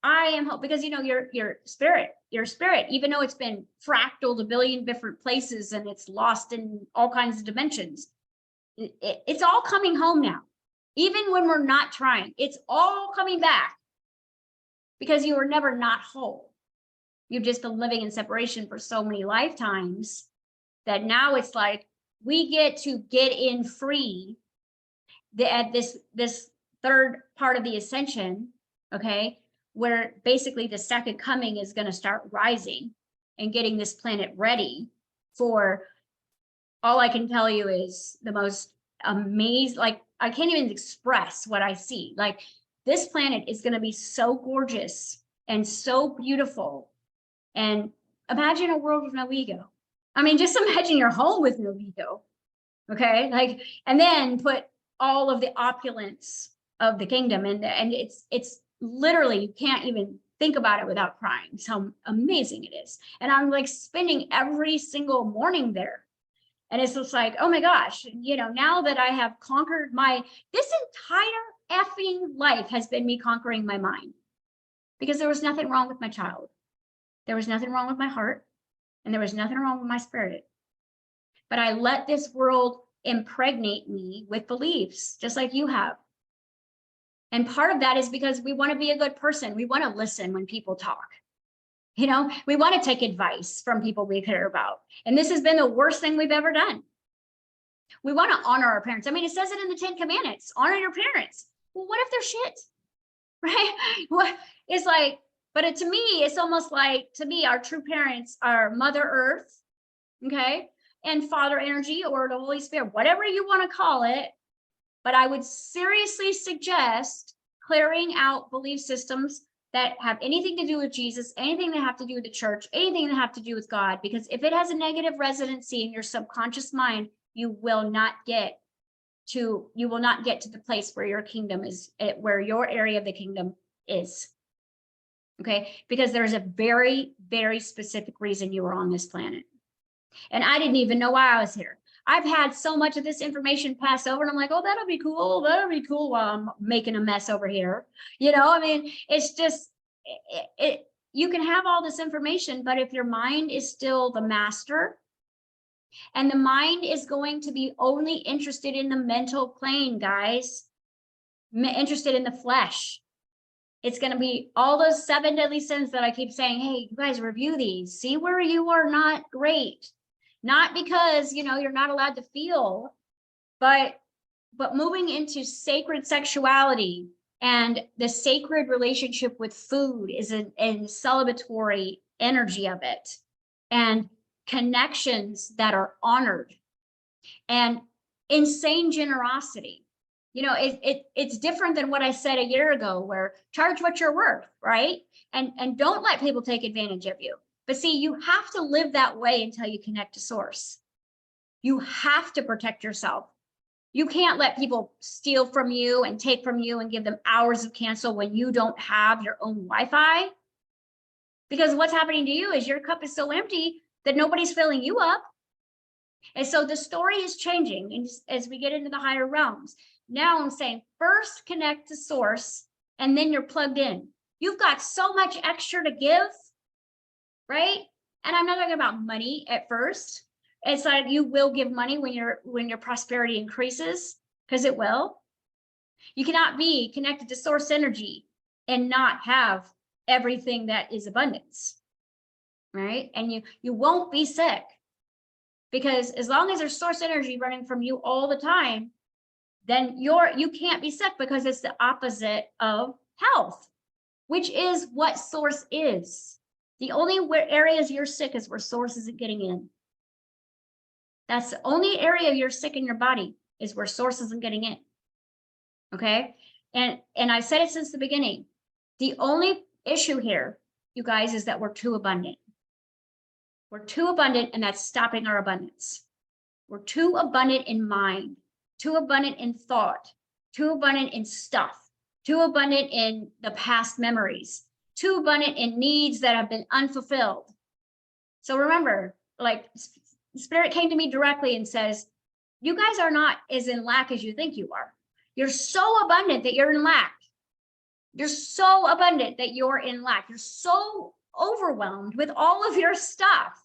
I am whole, because, you know, your spirit, even though it's been fractaled a billion different places and it's lost in all kinds of dimensions, it's all coming home now. Even when we're not trying, it's all coming back, because you were never not whole. You've just been living in separation for so many lifetimes that now it's like we get to get in free at this third part of the ascension, okay, where basically the second coming is going to start rising and getting this planet ready for, all I can tell you is the most amazing, like, I can't even express what I see. Like, this planet is going to be so gorgeous and so beautiful. And imagine a world with no ego. I mean, just imagine your home with no ego. Okay. Like, and then put all of the opulence of the kingdom. And it's literally, you can't even think about it without crying. How amazing it is. And I'm like spending every single morning there. And it's just like, oh my gosh, you know, now that I have conquered this entire effing life has been me conquering my mind, because there was nothing wrong with my child. There was nothing wrong with my heart, and there was nothing wrong with my spirit. But I let this world impregnate me with beliefs, just like you have. And part of that is because we want to be a good person. We want to listen when people talk. You know, we want to take advice from people we care about. And this has been the worst thing we've ever done. We want to honor our parents. I mean, it says it in the 10 Commandments, honor your parents. Well, what if they're shit? Right? What it's like, but to me, it's almost like, to me, our true parents are Mother Earth, okay, and Father Energy, or the Holy Spirit, whatever you want to call it. But I would seriously suggest clearing out belief systems that have anything to do with Jesus, anything that have to do with the church, anything that have to do with God, because if it has a negative residency in your subconscious mind, you will not get to the place where your kingdom is, where your area of the kingdom is. Okay, because there's a very, very specific reason you were on this planet. And I didn't even know why I was here. I've had so much of this information pass over, and I'm like, oh, that'll be cool. That'll be cool while I'm making a mess over here. You know, I mean, it's just, you can have all this information, but if your mind is still the master, and the mind is going to be only interested in the mental plane, guys, interested in the flesh. It's going to be all those 7 deadly sins that I keep saying, hey, you guys review these, see where you are not great. Not because, you know, you're not allowed to feel, but moving into sacred sexuality and the sacred relationship with food is an celebratory energy of it. And connections that are honored and insane generosity. You know, it's different than what I said a year ago, where charge what you're worth, right? And don't let people take advantage of you. But see, you have to live that way until you connect to source. You have to protect yourself. You can't let people steal from you and take from you and give them hours of cancel when you don't have your own Wi-Fi. Because what's happening to you is your cup is so empty that nobody's filling you up. And so the story is changing as we get into the higher realms. Now I'm saying first connect to source, and then you're plugged in. You've got so much extra to give, right? And I'm not talking about money at first. It's like you will give money when your prosperity increases, because it will. You cannot be connected to source energy and not have everything that is abundance, right? And you won't be sick, because as long as there's source energy running from you all the time, then you can't be sick, because it's the opposite of health, which is what source is. The only areas you're sick is where source isn't getting in. That's the only area you're sick in your body, is where source isn't getting in. Okay. And I've said it since the beginning. The only issue here, you guys, is that we're too abundant. We're too abundant, and that's stopping our abundance. We're too abundant in mind, too abundant in thought, too abundant in stuff, too abundant in the past memories, too abundant in needs that have been unfulfilled. So remember, like, Spirit came to me directly and says, you guys are not as in lack as you think you are. You're so abundant that you're in lack. You're so abundant that you're in lack. You're so overwhelmed with all of your stuff.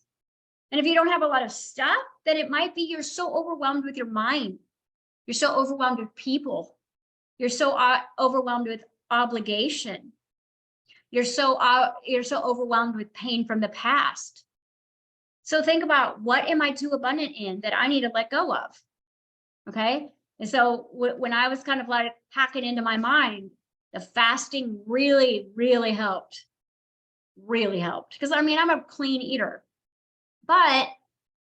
And if you don't have a lot of stuff, then it might be you're so overwhelmed with your mind. You're so overwhelmed with people. You're so overwhelmed with obligation. You're so overwhelmed with pain from the past. So think about, what am I too abundant in that I need to let go of? Okay. And so when I was kind of like hacking into my mind, the fasting really, really helped. Really helped. Because I mean, I'm a clean eater, but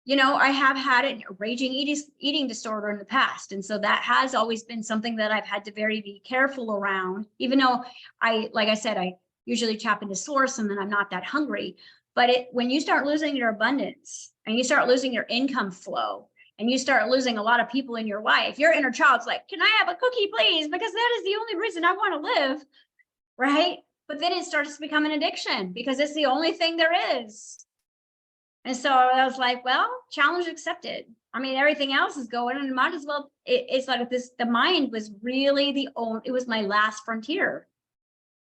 you know, I have had a raging eating disorder in the past. And so that has always been something that I've had to be careful around, even though like I said, I usually tap into source and then I'm not that hungry. But when you start losing your abundance and you start losing your income flow and you start losing a lot of people in your life, your inner child's like, can I have a cookie, please? Because that is the only reason I want to live, right? But then it starts to become an addiction because it's the only thing there is. And so I was like, well, challenge accepted. I mean, everything else is going, and might as well, it's like this, the mind was really it was my last frontier.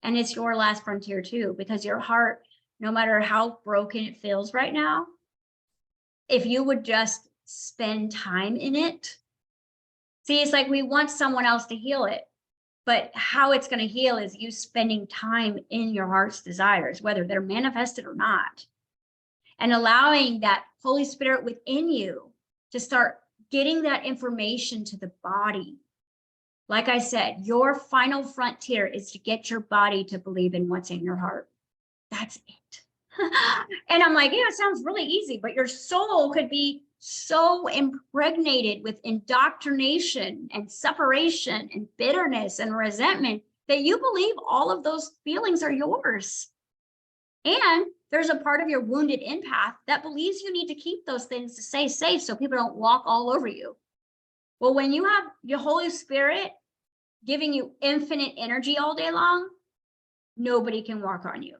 And it's your last frontier too, because your heart, no matter how broken it feels right now, if you would just spend time in it. See, it's like we want someone else to heal it. But how it's going to heal is you spending time in your heart's desires, whether they're manifested or not, and allowing that Holy Spirit within you to start getting that information to the body. Like I said, your final frontier is to get your body to believe in what's in your heart. That's it. And I'm like, yeah, it sounds really easy, but your soul could be so impregnated with indoctrination and separation and bitterness and resentment that you believe all of those feelings are yours. And there's a part of your wounded empath that believes you need to keep those things to stay safe so people don't walk all over you. Well, when you have your Holy Spirit giving you infinite energy all day long, nobody can walk on you.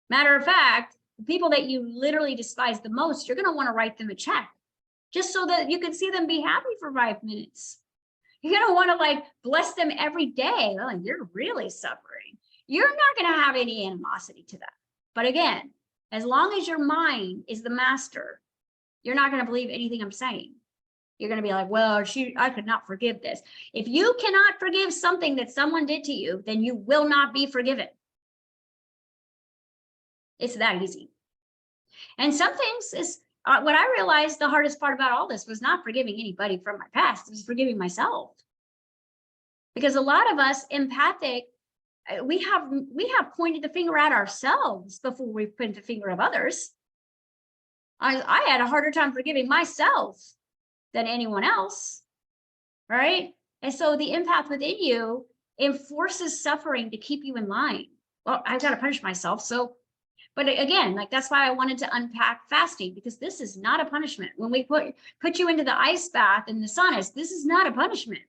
Matter of fact, the people that you literally despise the most, you're going to want to write them a check just so that you can see them be happy for 5 minutes. You're going to want to like bless them every day. Oh, you're really suffering. You're not going to have any animosity to that. But again, as long as your mind is the master, you're not going to believe anything I'm saying. You're going to be like, well, I could not forgive this. If you cannot forgive something that someone did to you, then you will not be forgiven. It's that easy. And some things is what I realized the hardest part about all this was not forgiving anybody from my past. It was forgiving myself. Because a lot of us empathic, we have pointed the finger at ourselves before we point the finger of others. I had a harder time forgiving myself than anyone else, right? And so the empath within you enforces suffering to keep you in line. Well, I've got to punish myself. So, but again, like that's why I wanted to unpack fasting, because this is not a punishment. When we put you into the ice bath and the saunas, this is not a punishment.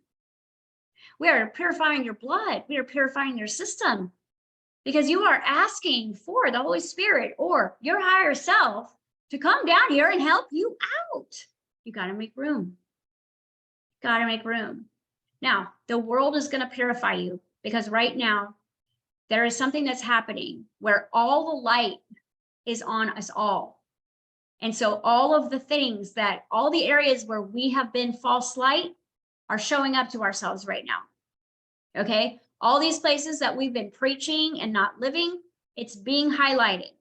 We are purifying your blood. We are purifying your system, because you are asking for the Holy Spirit or your higher self to come down here and help you out. You got to make room. Got to make room. Now, the world is going to purify you, because right now there is something that's happening where all the light is on us all. And so all of the things that, all the areas where we have been false light are showing up to ourselves right now. Okay. All these places that we've been preaching and not living, it's being highlighted.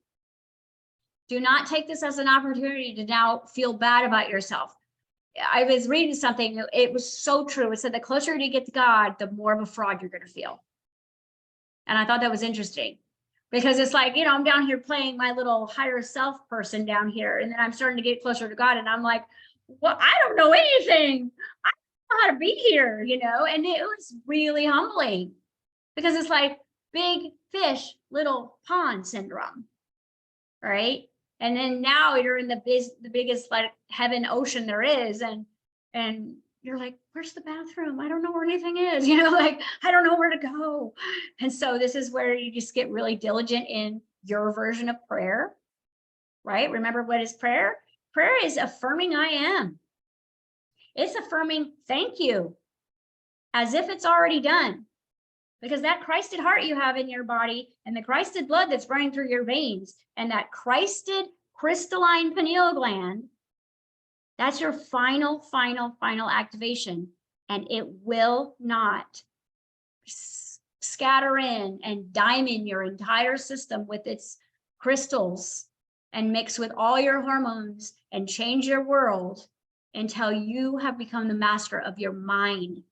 Do not take this as an opportunity to now feel bad about yourself. I was reading something, it was so true. It said the closer you get to God, the more of a fraud you're going to feel. And I thought that was interesting, because it's like, you know, I'm down here playing my little higher self person down here, and then I'm starting to get closer to God, and I'm like, well, I don't know anything. I don't know how to be here, you know? And it was really humbling, because it's like big fish, little pond syndrome, right? And then now you're in the biggest like heaven ocean there is, and you're like, where's the bathroom? I don't know where anything is, you know, like, I don't know where to go. And so this is where you just get really diligent in your version of prayer, right? Remember, what is prayer? Prayer is affirming I am. It's affirming thank you, as if it's already done. Because that Christed heart you have in your body, and the Christed blood that's running through your veins, and that Christed crystalline pineal gland, that's your final activation. And it will not scatter in and diamond your entire system with its crystals and mix with all your hormones and change your world until you have become the master of your mind,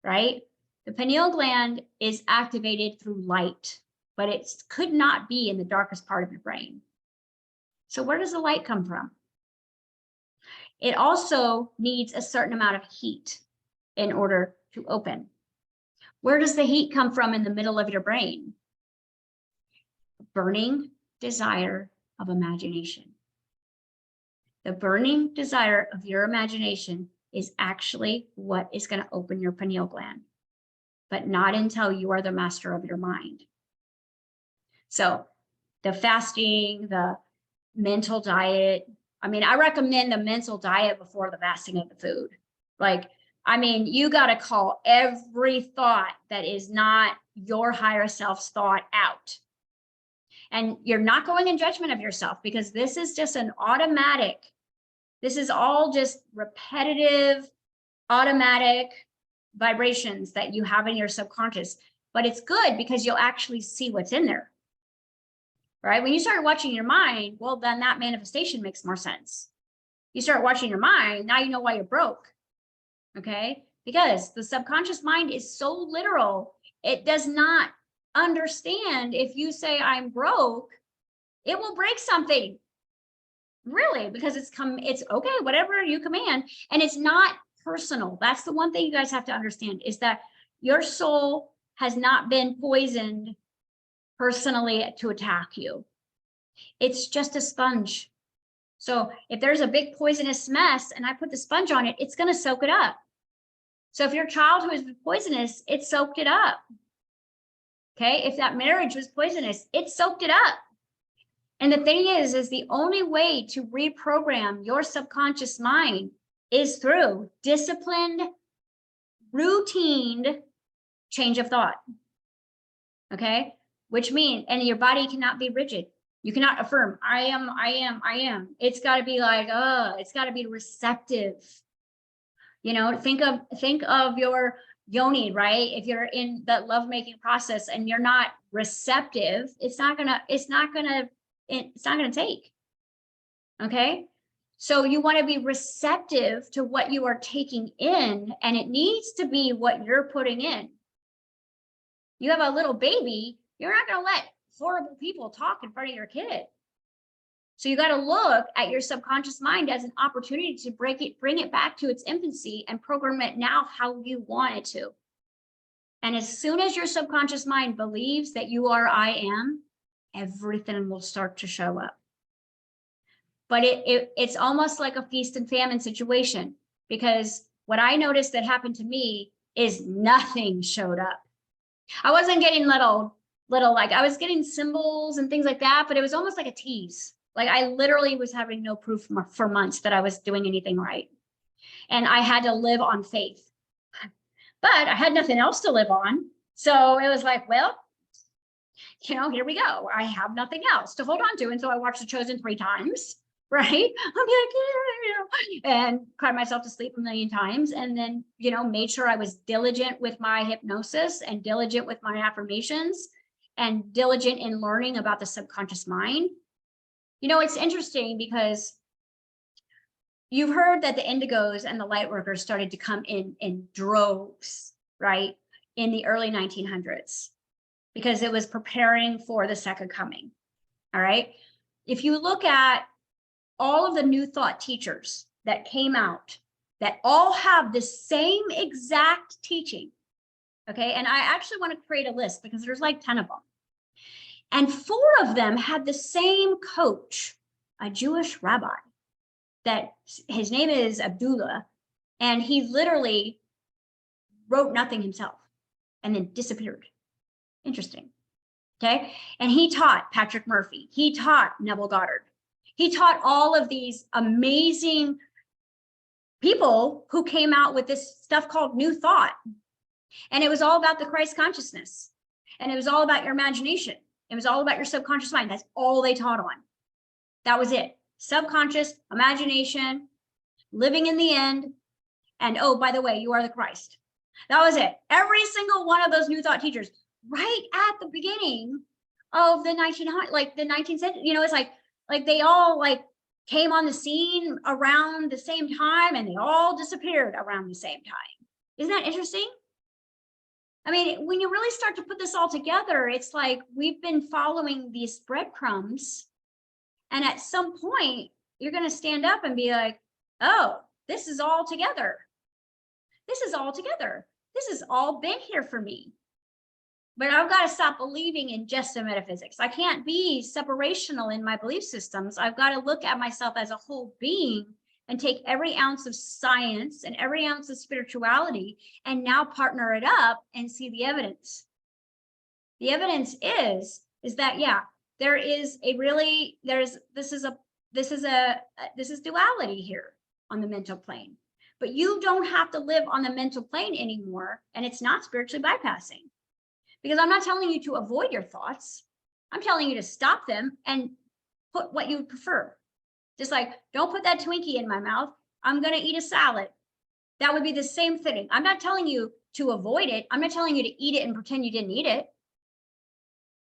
right? The pineal gland is activated through light, but it could not be in the darkest part of your brain. So where does the light come from? It also needs a certain amount of heat in order to open. Where does the heat come from in the middle of your brain? Burning desire of imagination. The burning desire of your imagination is actually what is going to open your pineal gland, but not until you are the master of your mind. So the fasting, the mental diet, I mean, I recommend the mental diet before the fasting of the food. Like, I mean, you got to call every thought that is not your higher self's thought out. And you're not going in judgment of yourself, because this is just an automatic, this is all just repetitive, automatic vibrations that you have in your subconscious, but it's good because you'll actually see what's in there. Right? When you start watching your mind, well, then that manifestation makes more sense. You start watching your mind, now you know why you're broke. Okay? Because the subconscious mind is so literal, it does not understand if you say I'm broke, it will break something. Really, because it's okay, whatever you command, and it's not personal. That's the one thing you guys have to understand, is that your soul has not been poisoned personally to attack you. It's just a sponge. So if there's a big poisonous mess and I put the sponge on it, it's going to soak it up. So if your childhood was poisonous, it soaked it up. Okay, if that marriage was poisonous, it soaked it up. And the thing is the only way to reprogram your subconscious mind is through disciplined, routine change of thought. Okay, which means, and your body cannot be rigid. You cannot affirm, I am. It's got to be like, it's got to be receptive. You know, think of your yoni, right? If you're in the lovemaking process and you're not receptive, it's not gonna take. Okay. So you want to be receptive to what you are taking in, and it needs to be what you're putting in. You have a little baby, you're not going to let horrible people talk in front of your kid. So you got to look at your subconscious mind as an opportunity to bring it back to its infancy and program it now how you want it to. And as soon as your subconscious mind believes that you are I am, everything will start to show up. But it's almost like a feast and famine situation, because what I noticed that happened to me is nothing showed up. I wasn't getting little, like I was getting symbols and things like that, but it was almost like a tease. Like I literally was having no proof for months that I was doing anything right. And I had to live on faith, but I had nothing else to live on. So it was like, well, you know, here we go. I have nothing else to hold on to. And so I watched The Chosen 3 times, right? I'm like, and cried myself to sleep a million times. And then, you know, made sure I was diligent with my hypnosis and diligent with my affirmations and diligent in learning about the subconscious mind. You know, it's interesting because you've heard that the indigos and the light workers started to come in droves, right? In the early 1900s. Because it was preparing for the second coming. All right. If you look at all of the new thought teachers that came out, that all have the same exact teaching. Okay. And I actually want to create a list because there's like 10 of them. And 4 of them had the same coach, a Jewish rabbi, that his name is Abdullah. And he literally wrote nothing himself and then disappeared. Interesting. Okay. And he taught Patrick Murphy. He taught Neville Goddard. He taught all of these amazing people who came out with this stuff called New Thought. And it was all about the Christ consciousness. And it was all about your imagination. It was all about your subconscious mind. That's all they taught on. That was it. Subconscious, imagination, living in the end. And oh, by the way, you are the Christ. That was it. Every single one of those New Thought teachers, right at the beginning of the 1900s, like the 19th century, you know, it's like they all like came on the scene around the same time and they all disappeared around the same time. Isn't that interesting? I mean, when you really start to put this all together, it's like we've been following these breadcrumbs, and at some point you're going to stand up and be like, oh, this is all together. This is all together. This has all been here for me. But I've got to stop believing in just the metaphysics. I can't be separational in my belief systems. I've got to look at myself as a whole being and take every ounce of science and every ounce of spirituality and now partner it up and see the evidence. The evidence is that, yeah, there is a really, this is duality here on the mental plane, but you don't have to live on the mental plane anymore. And it's not spiritually bypassing. Because I'm not telling you to avoid your thoughts. I'm telling you to stop them and put what you prefer. Just like, don't put that Twinkie in my mouth. I'm going to eat a salad. That would be the same thing. I'm not telling you to avoid it. I'm not telling you to eat it and pretend you didn't eat it,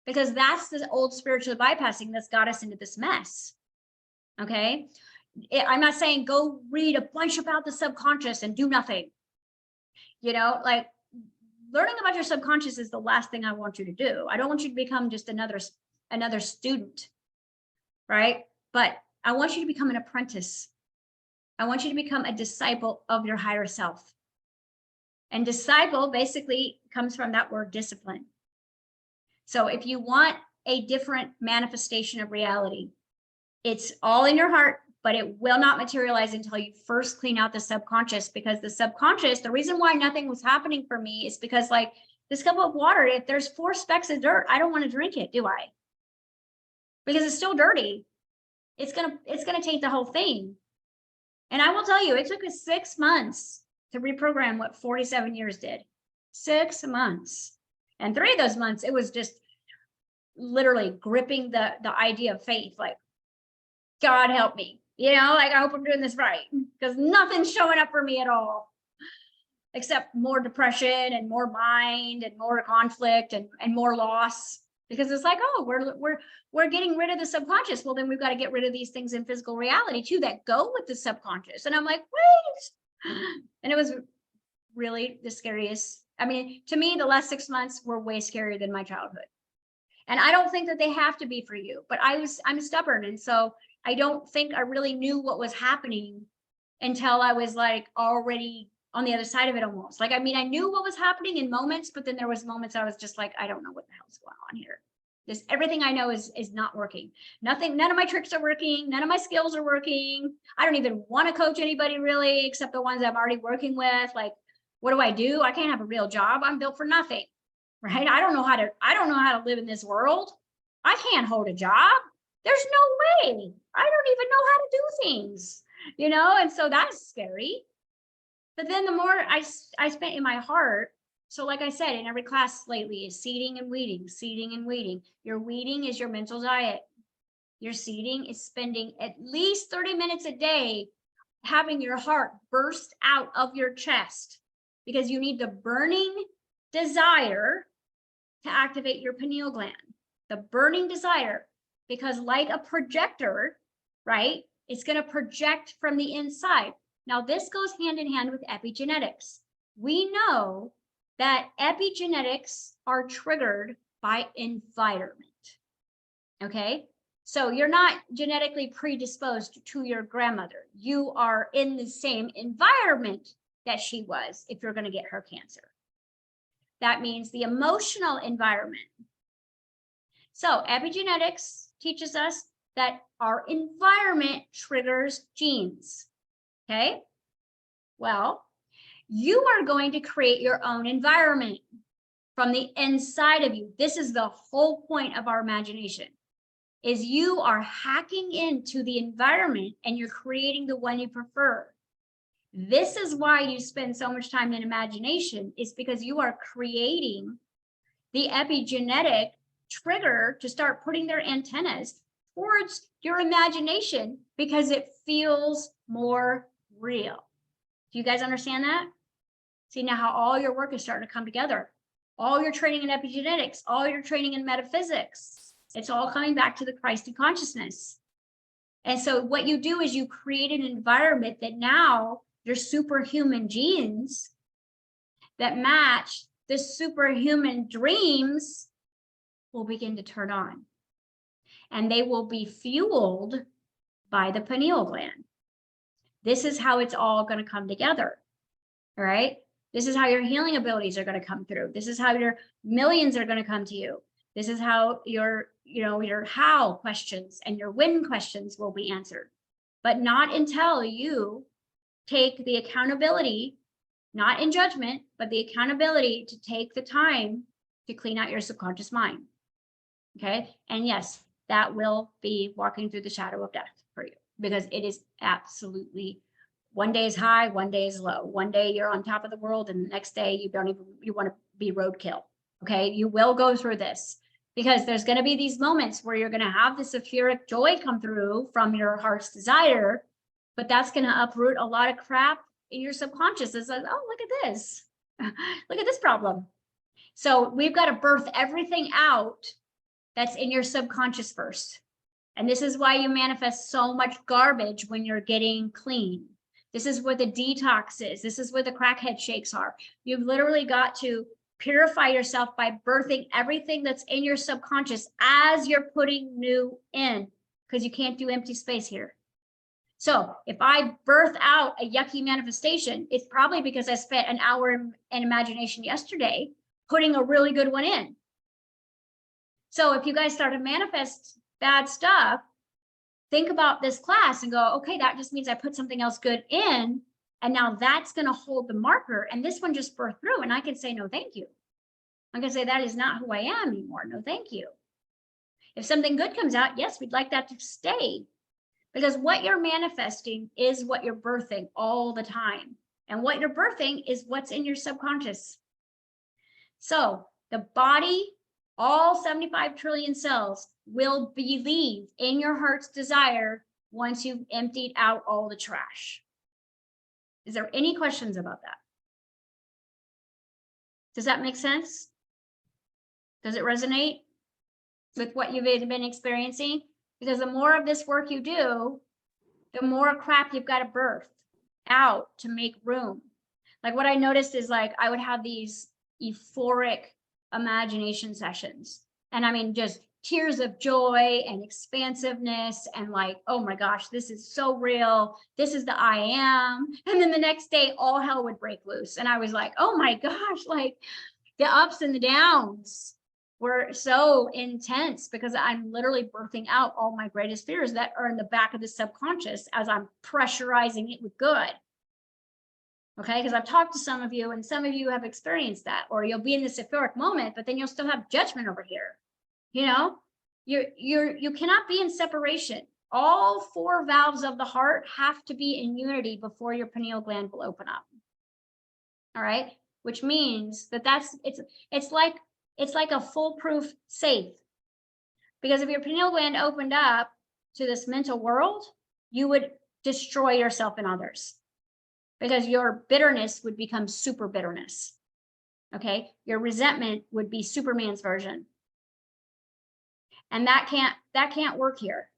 because that's the old spiritual bypassing that's got us into this mess. Okay. I'm not saying go read a bunch about the subconscious and do nothing. You know, like learning about your subconscious is the last thing I want you to do. I don't want you to become just another student, right? But I want you to become an apprentice. I want you to become a disciple of your higher self. And disciple basically comes from that word discipline. So if you want a different manifestation of reality, it's all in your heart, but it will not materialize until you first clean out the subconscious, because the subconscious, the reason why nothing was happening for me is because, like, this cup of water, if there's 4 specks of dirt, I don't want to drink it, do I? Because it's still dirty. It's gonna take the whole thing. And I will tell you, it took us 6 months to reprogram what 47 years did. 6 months. And 3 of those months, it was just literally gripping the idea of faith, like, God help me, you know, like, I hope I'm doing this right, because nothing's showing up for me at all, except more depression and more mind and more conflict and more loss. Because it's like, oh, we're getting rid of the subconscious. Well, then we've got to get rid of these things in physical reality too that go with the subconscious. And I'm like, wait. And it was really the scariest. I mean, to me, the last 6 months were way scarier than my childhood. And I don't think that they have to be for you, but I'm stubborn. And so I don't think I really knew what was happening until I was like already on the other side of it almost. Like, I mean, I knew what was happening in moments, but then there was moments I was just like, I don't know what the hell's going on here. Everything I know is not working. None of my tricks are working. None of my skills are working. I don't even want to coach anybody really, except the ones I'm already working with. Like, what do? I can't have a real job. I'm built for nothing, right? I don't know how to live in this world. I can't hold a job. There's no way. I don't even know how to do things, you know? And so that's scary. But then the more I spent in my heart, so like I said, in every class lately is seeding and weeding, seeding and weeding. Your weeding is your mental diet. Your seeding is spending at least 30 minutes a day having your heart burst out of your chest, because you need the burning desire to activate your pineal gland. The burning desire, because like a projector, right? It's going to project from the inside. Now, this goes hand in hand with epigenetics. We know that epigenetics are triggered by environment. Okay, so you're not genetically predisposed to your grandmother. You are in the same environment that she was if you're going to get her cancer. That means the emotional environment. So epigenetics teaches us that our environment triggers genes. Okay, well, you are going to create your own environment from the inside of you. This is the whole point of our imagination, is you are hacking into the environment and you're creating the one you prefer. This is why you spend so much time in imagination, is because you are creating the epigenetic trigger to start putting their antennas towards your imagination, because it feels more real. Do you guys understand that? See now how all your work is starting to come together. All your training in epigenetics, all your training in metaphysics, it's all coming back to the Christ in consciousness. And so what you do is you create an environment that now your superhuman genes that match the superhuman dreams will begin to turn on. And they will be fueled by the pineal gland. This is how it's all going to come together. All right. This is how your healing abilities are going to come through. This is how your millions are going to come to you. This is how your how questions and your when questions will be answered. But not until you take the accountability, not in judgment, but the accountability to take the time to clean out your subconscious mind. Okay. And yes, that will be walking through the shadow of death for you, because it is absolutely, one day is high, one day is low. One day you're on top of the world, and the next day you want to be roadkill. Okay. You will go through this, because there's going to be these moments where you're going to have this etheric joy come through from your heart's desire, but that's going to uproot a lot of crap in your subconscious. It's like, oh, look at this. Look at this problem. So we've got to birth everything out that's in your subconscious first. And this is why you manifest so much garbage when you're getting clean. This is where the detox is. This is where the crackhead shakes are. You've literally got to purify yourself by birthing everything that's in your subconscious as you're putting new in, because you can't do empty space here. So if I birth out a yucky manifestation, it's probably because I spent an hour in imagination yesterday putting a really good one in. So if you guys start to manifest bad stuff, think about this class and go, okay, that just means I put something else good in, and now that's going to hold the marker, and this one just birthed through, and I can say, no, thank you. I'm going to say, that is not who I am anymore. No, thank you. If something good comes out, yes, we'd like that to stay, because what you're manifesting is what you're birthing all the time. And what you're birthing is what's in your subconscious. So the body, all 75 trillion cells, will believe in your heart's desire once you've emptied out all the trash. Is there any questions about that? Does that make sense? Does it resonate with what you've been experiencing? Because the more of this work you do, the more crap you've got to birth out to make room. Like what I noticed is, like, I would have these euphoric imagination sessions. And I mean, just tears of joy and expansiveness and like, oh my gosh, this is so real. This is the I am. And then the next day, all hell would break loose. And I was like, oh my gosh, like the ups and the downs were so intense because I'm literally birthing out all my greatest fears that are in the back of the subconscious as I'm pressurizing it with good. Okay, because I've talked to some of you and some of you have experienced that, or you'll be in this euphoric moment, but then you'll still have judgment over here. You know, you cannot be in separation. All 4 valves of the heart have to be in unity before your pineal gland will open up. All right, which means that it's like a foolproof safe. Because if your pineal gland opened up to this mental world, you would destroy yourself and others. Because your bitterness would become super bitterness. Okay, your resentment would be Superman's version. And that can't work here.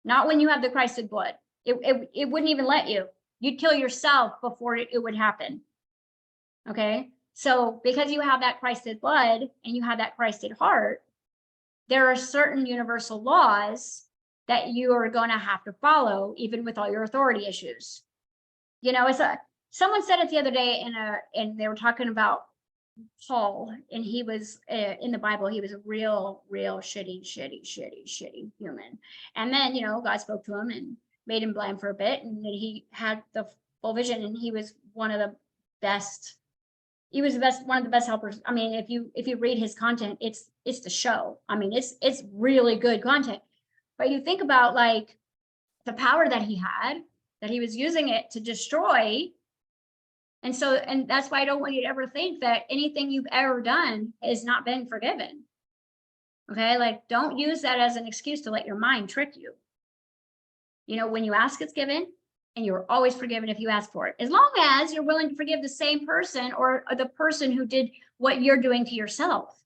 Not when you have the Christed blood. It wouldn't even let you. You'd kill yourself before it would happen. Okay, so because you have that Christed blood and you have that Christed heart, there are certain universal laws that you are going to have to follow, even with all your authority issues. You know, someone said it the other day and they were talking about Paul, and he was in the Bible, he was a real shitty human. And then, you know, God spoke to him and made him blind for a bit, and then he had the full vision, and he was one of the best. He was one of the best helpers. I mean, if you read his content, it's the show. I mean, it's really good content. But you think about like the power that he had, that he was using it to destroy. And that's why I don't want you to ever think that anything you've ever done has not been forgiven. Okay, like don't use that as an excuse to let your mind trick you. You know, when you ask, it's given, and you're always forgiven if you ask for it. As long as you're willing to forgive the same person or the person who did what you're doing to yourself.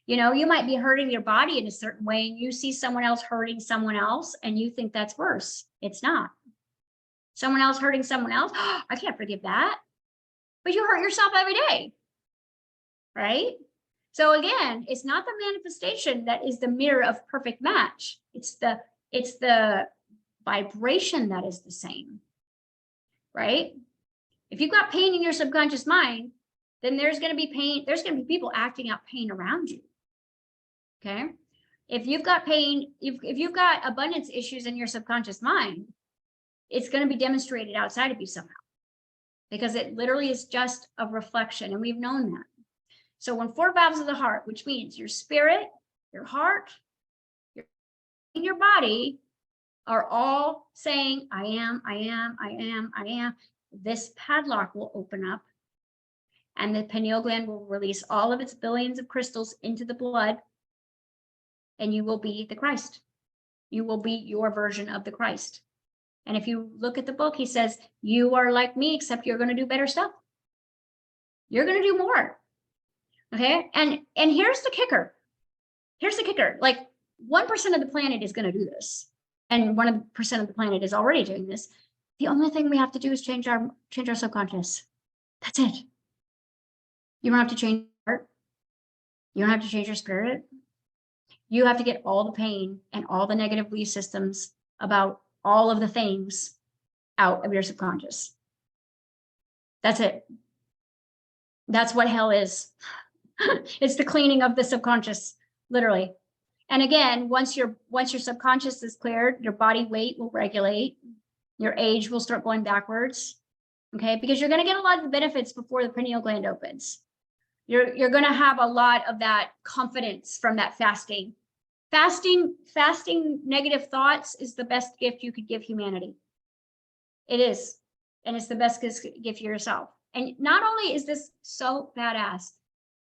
You know, you might be hurting your body in a certain way, and you see someone else hurting someone else, and you think that's worse. It's not. Someone else hurting someone else, oh, I can't forgive that. But you hurt yourself every day, right? So again, it's not the manifestation that is the mirror of perfect match. It's the vibration that is the same, right? If you've got pain in your subconscious mind, then there's going to be pain. There's going to be people acting out pain around you. Okay. If you've got pain, if you've got abundance issues in your subconscious mind, it's going to be demonstrated outside of you somehow, because it literally is just a reflection. And we've known that. So when 4 valves of the heart, which means your spirit, your heart, your body are all saying, I am, this padlock will open up, and the pineal gland will release all of its billions of crystals into the blood, and you will be the Christ. You will be your version of the Christ. And if you look at the book, he says, you are like me, except you're going to do better stuff. You're going to do more. Okay. And here's the kicker. Here's the kicker. Like 1% of the planet is going to do this. And 1% of the planet is already doing this. The only thing we have to do is change our subconscious. That's it. You don't have to change your heart. You don't have to change your spirit. You have to get all the pain and all the negative belief systems about all of the things out of your subconscious. That's it. That's what hell is. It's the cleaning of the subconscious, literally. And again, once your subconscious is cleared, your body weight will regulate. Your age will start going backwards. Okay, because you're going to get a lot of the benefits before the pineal gland opens. You're going to have a lot of that confidence from that fasting. Fasting negative thoughts is the best gift you could give humanity. It is. And it's the best gift for yourself. And not only is this so badass,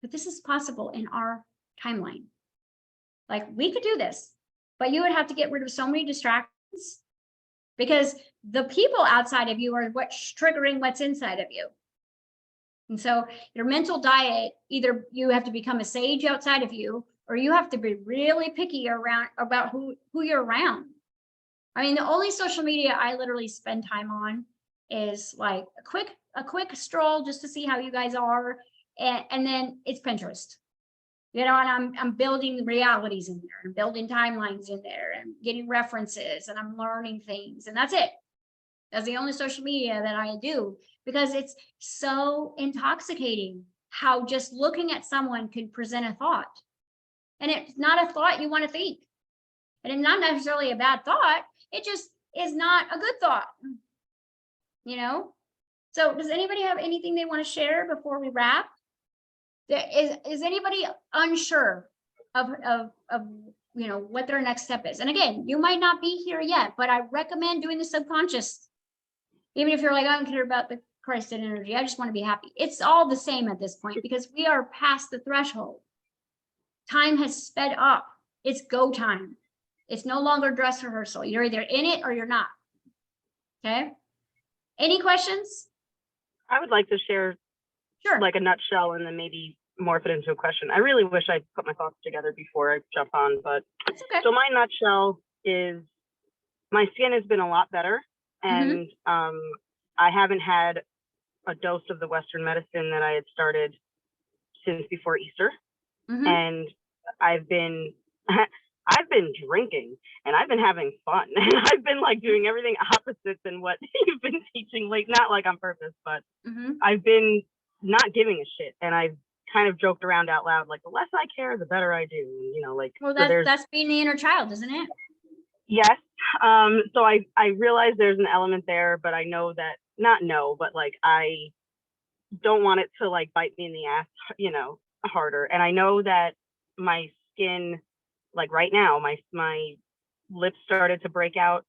but this is possible in our timeline. Like we could do this, but you would have to get rid of so many distractions because the people outside of you are what's triggering what's inside of you. And so your mental diet, either you have to become a sage outside of you, or you have to be really picky about who you're around. I mean, the only social media I literally spend time on is like a quick stroll just to see how you guys are. And then it's Pinterest, you know, and I'm building realities in there and building timelines in there and getting references and I'm learning things. And that's it. That's the only social media that I do because it's so intoxicating how just looking at someone can present a thought. And it's not a thought you want to think. And it's not necessarily a bad thought. It just is not a good thought. You know? So does anybody have anything they want to share before we wrap? Is anybody unsure of you know what their next step is? And again, you might not be here yet, but I recommend doing the subconscious. Even if you're like, I don't care about the Christed energy, I just want to be happy. It's all the same at this point because we are past the threshold. Time has sped up. It's go time. It's no longer dress rehearsal. You're either in it or you're not. Okay. Any questions? I would like to share Sure. like a nutshell and then maybe morph it into a question. I really wish I put my thoughts together before I jump on, but That's okay. so my nutshell is my skin has been a lot better and I haven't had a dose of the Western medicine that I had started since before Easter. And I've been drinking and I've been having fun and I've been like doing everything opposite than what you've been teaching, like not like on purpose, but I've been not giving a shit. And I've kind of joked around out loud, like the less I care, the better I do. You know, like, well, so that's being the inner child, isn't it? yes. So I realize there's an element there, but I know that but like, I don't want it to like bite me in the ass, you know, harder. And I know that my skin, like right now, my lips started to break out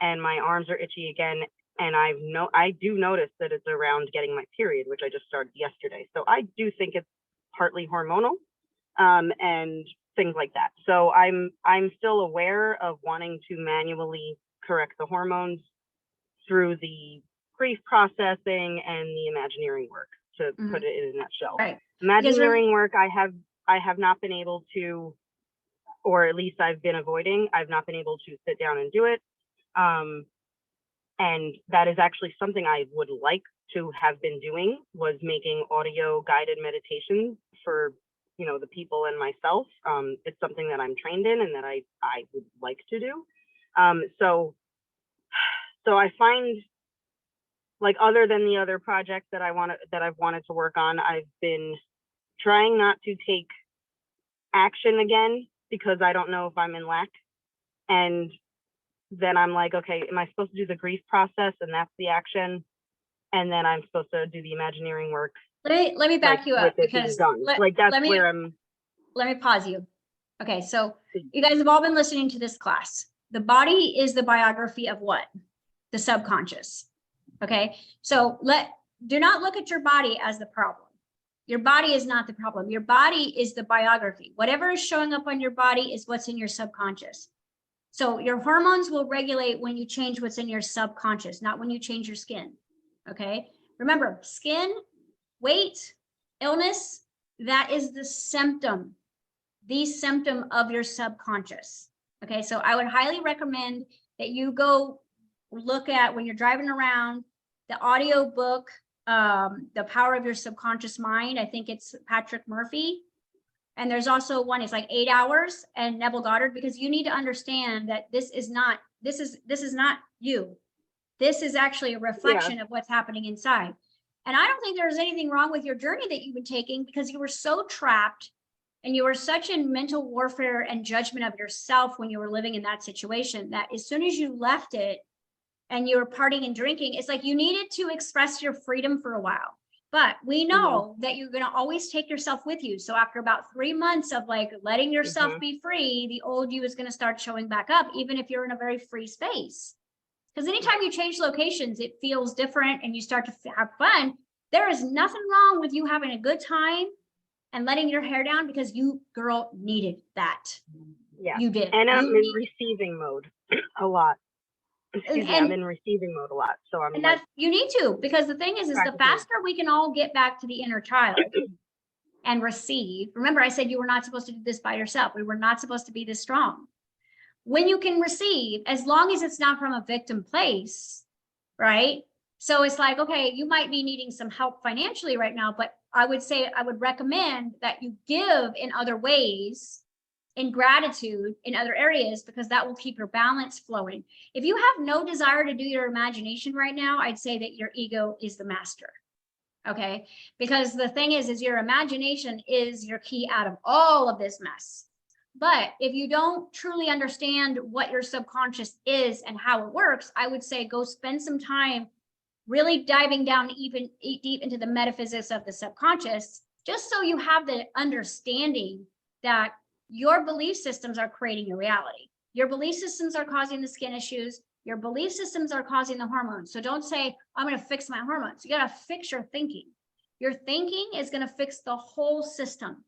and my arms are itchy again. And I do notice that it's around getting my period, which I just started yesterday. So I do think it's partly hormonal and things like that. So I'm still aware of wanting to manually correct the hormones through the grief processing and the Imagineering work, to put it in a nutshell. Right. Imagineering work, I have not been able to, or at least I've been avoiding. I've not been able to sit down and do it. And that is actually something I would like to have been doing, was making audio guided meditations for, you know, the people and myself. It's something that I'm trained in and that I would like to do. So I find, like, other than the other projects that I've wanted to work on, I've been trying not to take action again because I don't know if I'm in lack. And then I'm like, okay, am I supposed to do the grief process? And that's the action. And then I'm supposed to do the Imagineering work. Let me back you up because that's where I'm. Let me pause you. Okay, so you guys have all been listening to this class. The body is the biography of what? The subconscious. Okay, so do not look at your body as the problem. Your body is not the problem. Your body is the biography. Whatever is showing up on your body is what's in your subconscious. So your hormones will regulate when you change what's in your subconscious, not when you change your skin. Okay, remember, skin, weight, illness, that is the symptom of your subconscious. Okay, so I would highly recommend that you go look at, when you're driving around, the audio book, The Power of Your Subconscious Mind. I think it's Patrick Murphy. And there's also one, it's like 8 hours, and Neville Goddard, because you need to understand that this is not you. This is actually a reflection of what's happening inside. And I don't think there's anything wrong with your journey that you've been taking, because you were so trapped and you were such in mental warfare and judgment of yourself when you were living in that situation, that as soon as you left it and you were partying and drinking, it's like you needed to express your freedom for a while. But we know that you're going to always take yourself with you. So after about 3 months of like letting yourself be free, the old you is going to start showing back up, even if you're in a very free space. Because anytime you change locations, it feels different and you start to have fun. There is nothing wrong with you having a good time and letting your hair down, because you, girl, needed that. Yeah. You did. And I'm You in receiving mode a lot. Excuse me, I'm in receiving mode a lot. So I'm and like, that's, you need to, because the thing is the practicing. faster we can all get back to the inner child and receive. Remember, I said you were not supposed to do this by yourself. We were not supposed to be this strong. When you can receive, as long as it's not from a victim place, right? So it's like, okay, you might be needing some help financially right now, but I would say, I would recommend that you give in other ways, in gratitude, in other areas, because that will keep your balance flowing. If you have no desire to do your imagination right now, I'd say that your ego is the master. Okay, because the thing is your imagination is your key out of all of this mess. But if you don't truly understand what your subconscious is and how it works, I would say go spend some time really diving down even deep into the metaphysics of the subconscious, just so you have the understanding that your belief systems are creating your reality. Your belief systems are causing the skin issues. Your belief systems are causing the hormones. So don't say, I'm going to fix my hormones. You got to fix your thinking. Your thinking is going to fix the whole system.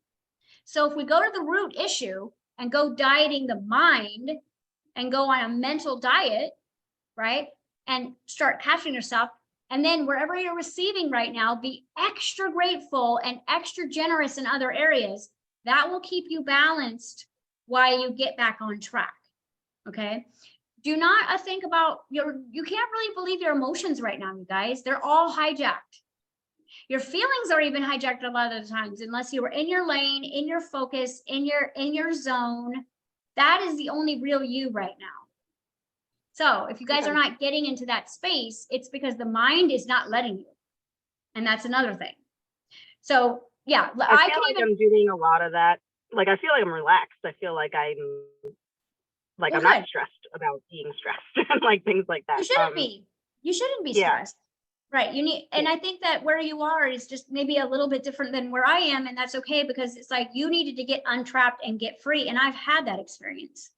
So if we go to the root issue and go dieting the mind and go on a mental diet, right? And start catching yourself. And then wherever you're receiving right now, be extra grateful and extra generous in other areas. That will keep you balanced while you get back on track. Okay. Do not think about you can't really believe your emotions right now, you guys. They're all hijacked. Your feelings are even hijacked a lot of the times, unless you were in your lane, in your focus, in your zone. That is the only real you right now. So if you guys are not getting into that space, it's because the mind is not letting you. And that's another thing. So yeah, I feel like I'm doing a lot of that. Like, I feel like I'm relaxed. I feel like I'm not stressed about being stressed and like things like that. You shouldn't be. You shouldn't be stressed. Right. You need, and I think that where you are is just maybe a little bit different than where I am. And that's okay, because it's like you needed to get untrapped and get free. And I've had that experience.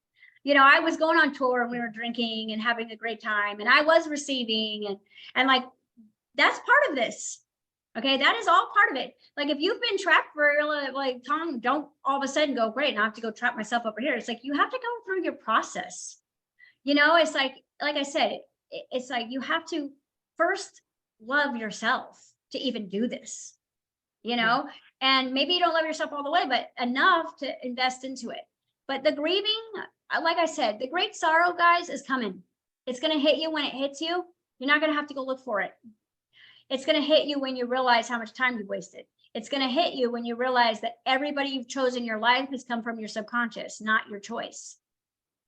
You know, I was going on tour and we were drinking and having a great time, and I was receiving and like, that's part of this. Okay. That is all part of it. Like if you've been trapped for like Tom, don't all of a sudden go, great, now I have to go trap myself over here. It's like, you have to go through your process. You know, it's like I said, it's like you have to first love yourself to even do this, you know, and maybe you don't love yourself all the way, but enough to invest into it. But the grieving, like I said, the great sorrow, guys, is coming. It's going to hit you when it hits you. You're not going to have to go look for it. It's going to hit you when you realize how much time you've wasted. It's going to hit you when you realize that everybody you've chosen in your life has come from your subconscious, not your choice,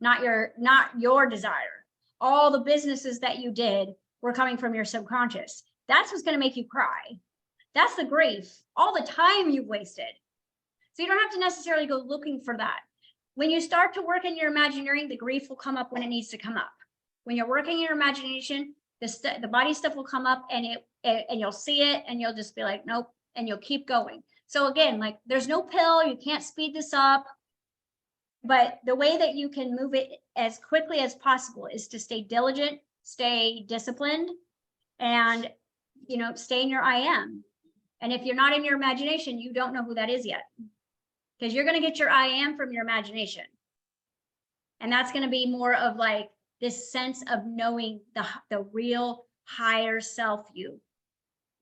not your desire. All the businesses that you did were coming from your subconscious. That's what's going to make you cry. That's the grief, all the time you've wasted. So you don't have to necessarily go looking for that. When you start to work in your imagineering, the grief will come up when it needs to come up. When you're working in your imagination, the body stuff will come up, and you'll see it, and you'll just be like, nope, and you'll keep going. So again, like there's no pill, you can't speed this up, but the way that you can move it as quickly as possible is to stay diligent, stay disciplined, and stay in your I am. And if you're not in your imagination, you don't know who that is yet, because you're going to get your I am from your imagination. And that's going to be more of like this sense of knowing the real higher self you.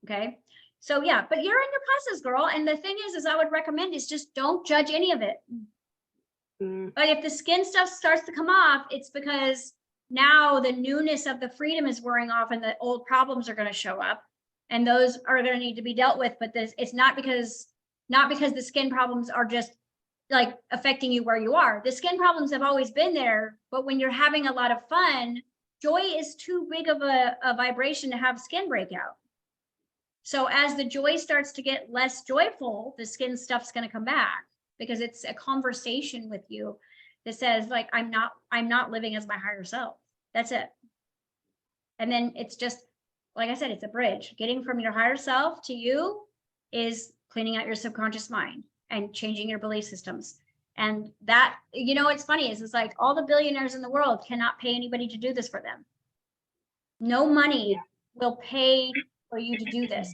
Okay. So yeah, but you're in your process, girl. And the thing is I would recommend is just don't judge any of it. Mm, But if the skin stuff starts to come off, it's because now the newness of the freedom is wearing off and the old problems are going to show up. And those are going to need to be dealt with. But this, it's not because the skin problems are just like affecting you where you are. The skin problems have always been there, but when you're having a lot of fun, joy is too big of a vibration to have skin breakout. So as the joy starts to get less joyful, the skin stuff's going to come back because it's a conversation with you that says like, I'm not living as my higher self. That's it. And then it's just, like I said, it's a bridge. Getting from your higher self to you is cleaning out your subconscious mind and changing your belief systems. And that, you know, what's funny is it's like all the billionaires in the world cannot pay anybody to do this for them. No money will pay for you to do this.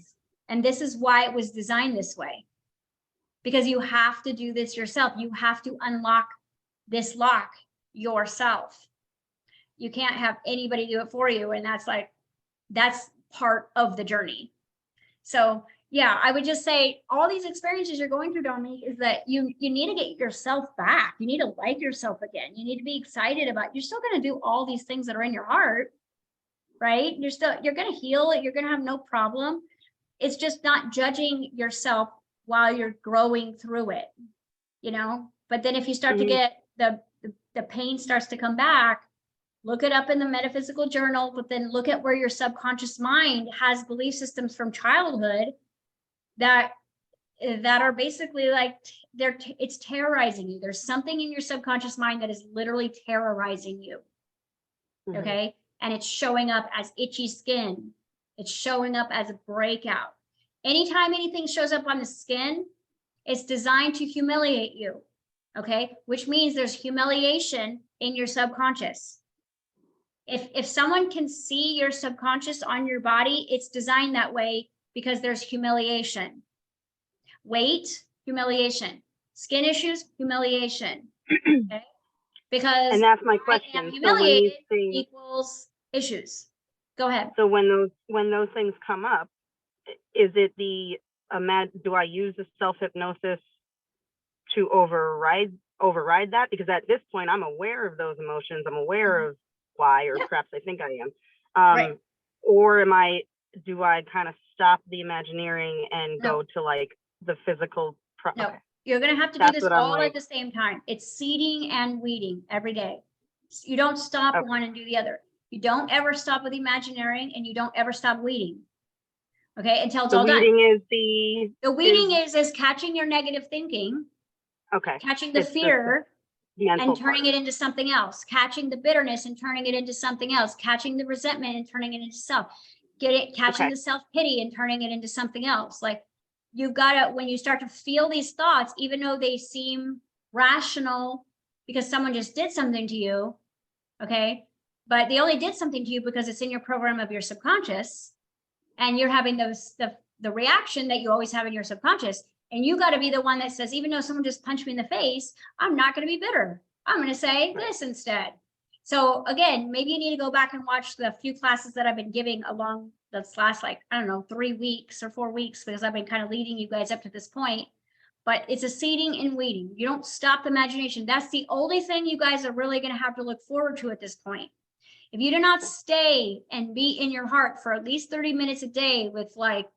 And this is why it was designed this way. Because you have to do this yourself. You have to unlock this lock yourself. You can't have anybody do it for you. And that's part of the journey. So yeah, I would just say all these experiences you're going through, Dominique, is that you need to get yourself back. You need to like yourself again. You need to be excited about, you're still going to do all these things that are in your heart, right? You're going to heal it. You're going to have no problem. It's just not judging yourself while you're growing through it, you know? But then if you start to get the pain starts to come back, look it up in the metaphysical journal, but then look at where your subconscious mind has belief systems from childhood that are basically like it's terrorizing you. There's something in your subconscious mind that is literally terrorizing you. Okay. And it's showing up as itchy skin. It's showing up as a breakout. Anytime anything shows up on the skin, it's designed to humiliate you. Okay. Which means there's humiliation in your subconscious. If someone can see your subconscious on your body, it's designed that way because there's humiliation. Weight, humiliation. Skin issues, humiliation. Okay? Because and that's my I question. am So when humiliated these things, equals issues. Go ahead. so when those things come up, is it do I use the self-hypnosis to override that? Because at this point, I'm aware of those emotions. I'm aware of why, or perhaps I think I am. Right. Or do I kind of stop the imagineering and go to like the physical? No, Okay. you're going to have to do this all at the same time. It's seeding and weeding every day. You don't stop one and do the other. You don't ever stop with imagineering, and you don't ever stop weeding. Okay, until it's all done. The weeding is catching your negative thinking. Okay. Catching the fear and turning it into something else. Catching the bitterness and turning it into something else. Catching the resentment and turning it into self. Catching the self-pity and turning it into something else. Like, you've got to, when you start to feel these thoughts, even though they seem rational because someone just did something to you, okay, but they only did something to you because it's in your program of your subconscious, and you're having the reaction that you always have in your subconscious. And you got to be the one that says, even though someone just punched me in the face, I'm not going to be bitter. I'm going to say this instead. So again, maybe you need to go back and watch the few classes that I've been giving along this last, like, I don't know, 3 weeks or 4 weeks, because I've been kind of leading you guys up to this point. But it's a seeding and weeding. You don't stop the imagination. That's the only thing you guys are really going to have to look forward to at this point. If you do not stay and be in your heart for at least 30 minutes a day with, like,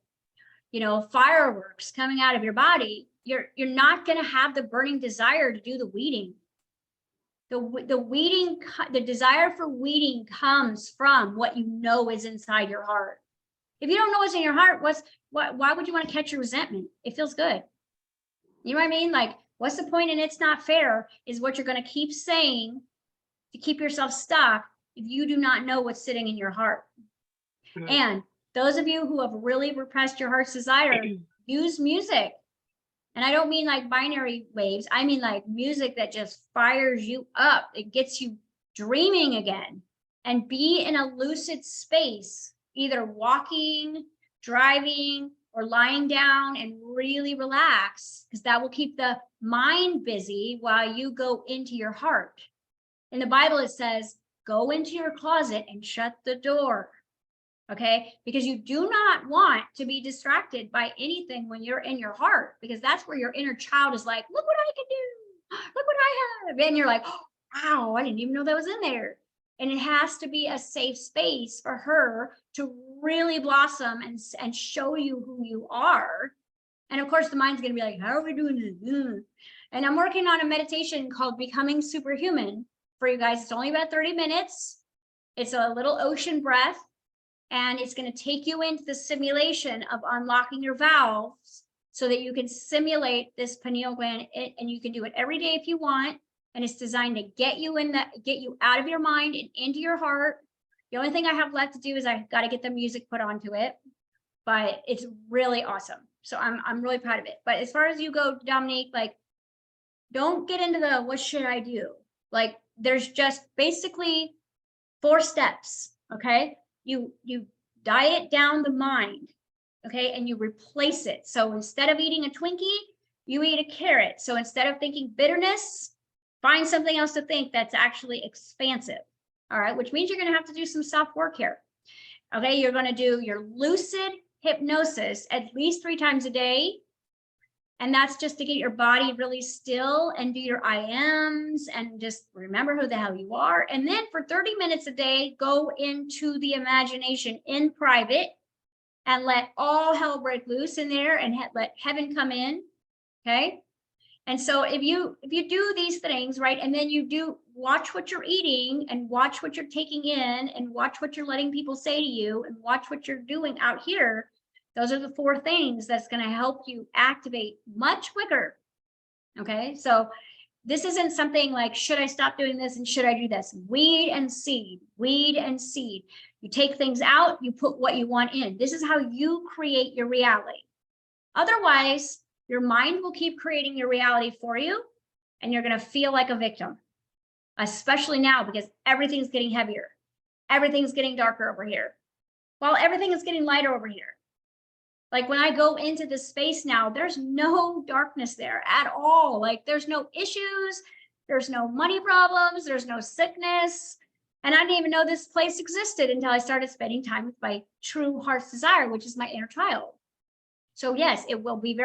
you know, fireworks coming out of your body, you're not going to have the burning desire to do the weeding. The desire for weeding comes from what you know is inside your heart. If you don't know what's in your heart, why would you want to catch your resentment? It feels good. You know what I mean? Like, what's the point in it's not fair is what you're going to keep saying to keep yourself stuck if you do not know what's sitting in your heart. And those of you who have really repressed your heart's desire, use music. And I don't mean like binary waves. I mean like music that just fires you up. It gets you dreaming again. And be in a lucid space, either walking, driving, or lying down, and really relax, because that will keep the mind busy while you go into your heart. In the Bible, it says, go into your closet and shut the door. Okay, because you do not want to be distracted by anything when you're in your heart, because that's where your inner child is like, look what I can do, look what I have. And you're like, oh, wow, I didn't even know that was in there. And it has to be a safe space for her to really blossom and show you who you are. And of course, the mind's going to be like, how are we doing this? And I'm working on a meditation called Becoming Superhuman for you guys. It's only about 30 minutes. It's a little ocean breath. And it's going to take you into the simulation of unlocking your valves so that you can simulate this pineal gland, and you can do it every day if you want. And it's designed to get you out of your mind and into your heart. The only thing I have left to do is I got to get the music put onto it, but it's really awesome. So I'm really proud of it. But as far as you go, Dominique, like, don't get into the, what should I do? Like, there's just basically 4 steps. Okay. You diet down the mind, okay, and you replace it. So instead of eating a Twinkie, you eat a carrot. So instead of thinking bitterness, find something else to think that's actually expansive. All right, which means you're going to have to do some self-work here. Okay, you're going to do your lucid hypnosis at least 3 times a day. And that's just to get your body really still and do your IMs and just remember who the hell you are. And then for 30 minutes a day, go into the imagination in private and let all hell break loose in there and let heaven come in. Okay. And so if you do these things, right, and then you do watch what you're eating and watch what you're taking in and watch what you're letting people say to you and watch what you're doing out here. Those are the 4 things that's going to help you activate much quicker. Okay, so this isn't something like, should I stop doing this and should I do this? Weed and seed, weed and seed. You take things out, you put what you want in. This is how you create your reality. Otherwise, your mind will keep creating your reality for you, and you're going to feel like a victim, especially now because everything's getting heavier. Everything's getting darker over here, while everything is getting lighter over here. Like when I go into this space now, there's no darkness there at all. Like there's no issues, there's no money problems, there's no sickness. And I didn't even know this place existed until I started spending time with my true heart's desire, which is my inner child. So yes, it will be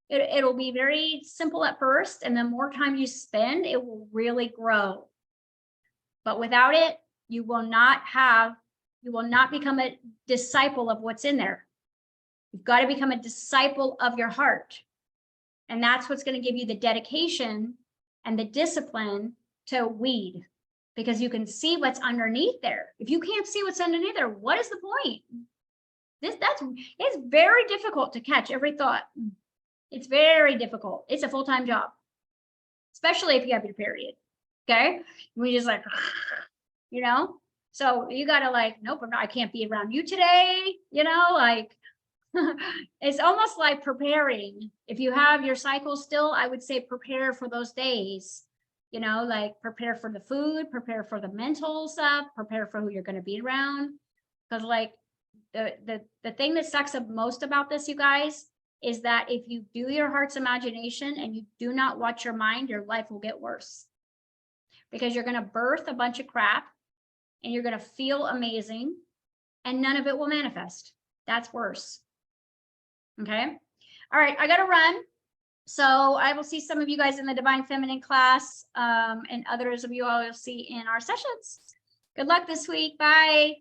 it'll be very simple at first. And the more time you spend, it will really grow. But without it, you will not become a disciple of what's in there. You've got to become a disciple of your heart. And that's what's going to give you the dedication and the discipline to weed, because you can see what's underneath there. If you can't see what's underneath there, what is the point? It's very difficult to catch every thought. It's very difficult. It's a full-time job, especially if you have your period. Okay. We just like, you know, so you got to like, nope, I can't be around you today. You know, like, it's almost like preparing. If you have your cycle still, I would say prepare for those days, you know, like prepare for the food, prepare for the mental stuff, prepare for who you're going to be around. Because like the thing that sucks the most about this, you guys, is that if you do your heart's imagination and you do not watch your mind, your life will get worse, because you're going to birth a bunch of crap and you're going to feel amazing and none of it will manifest. That's worse. Okay. All right. I got to run. So I will see some of you guys in the Divine Feminine class, and others of you I will see in our sessions. Good luck this week. Bye.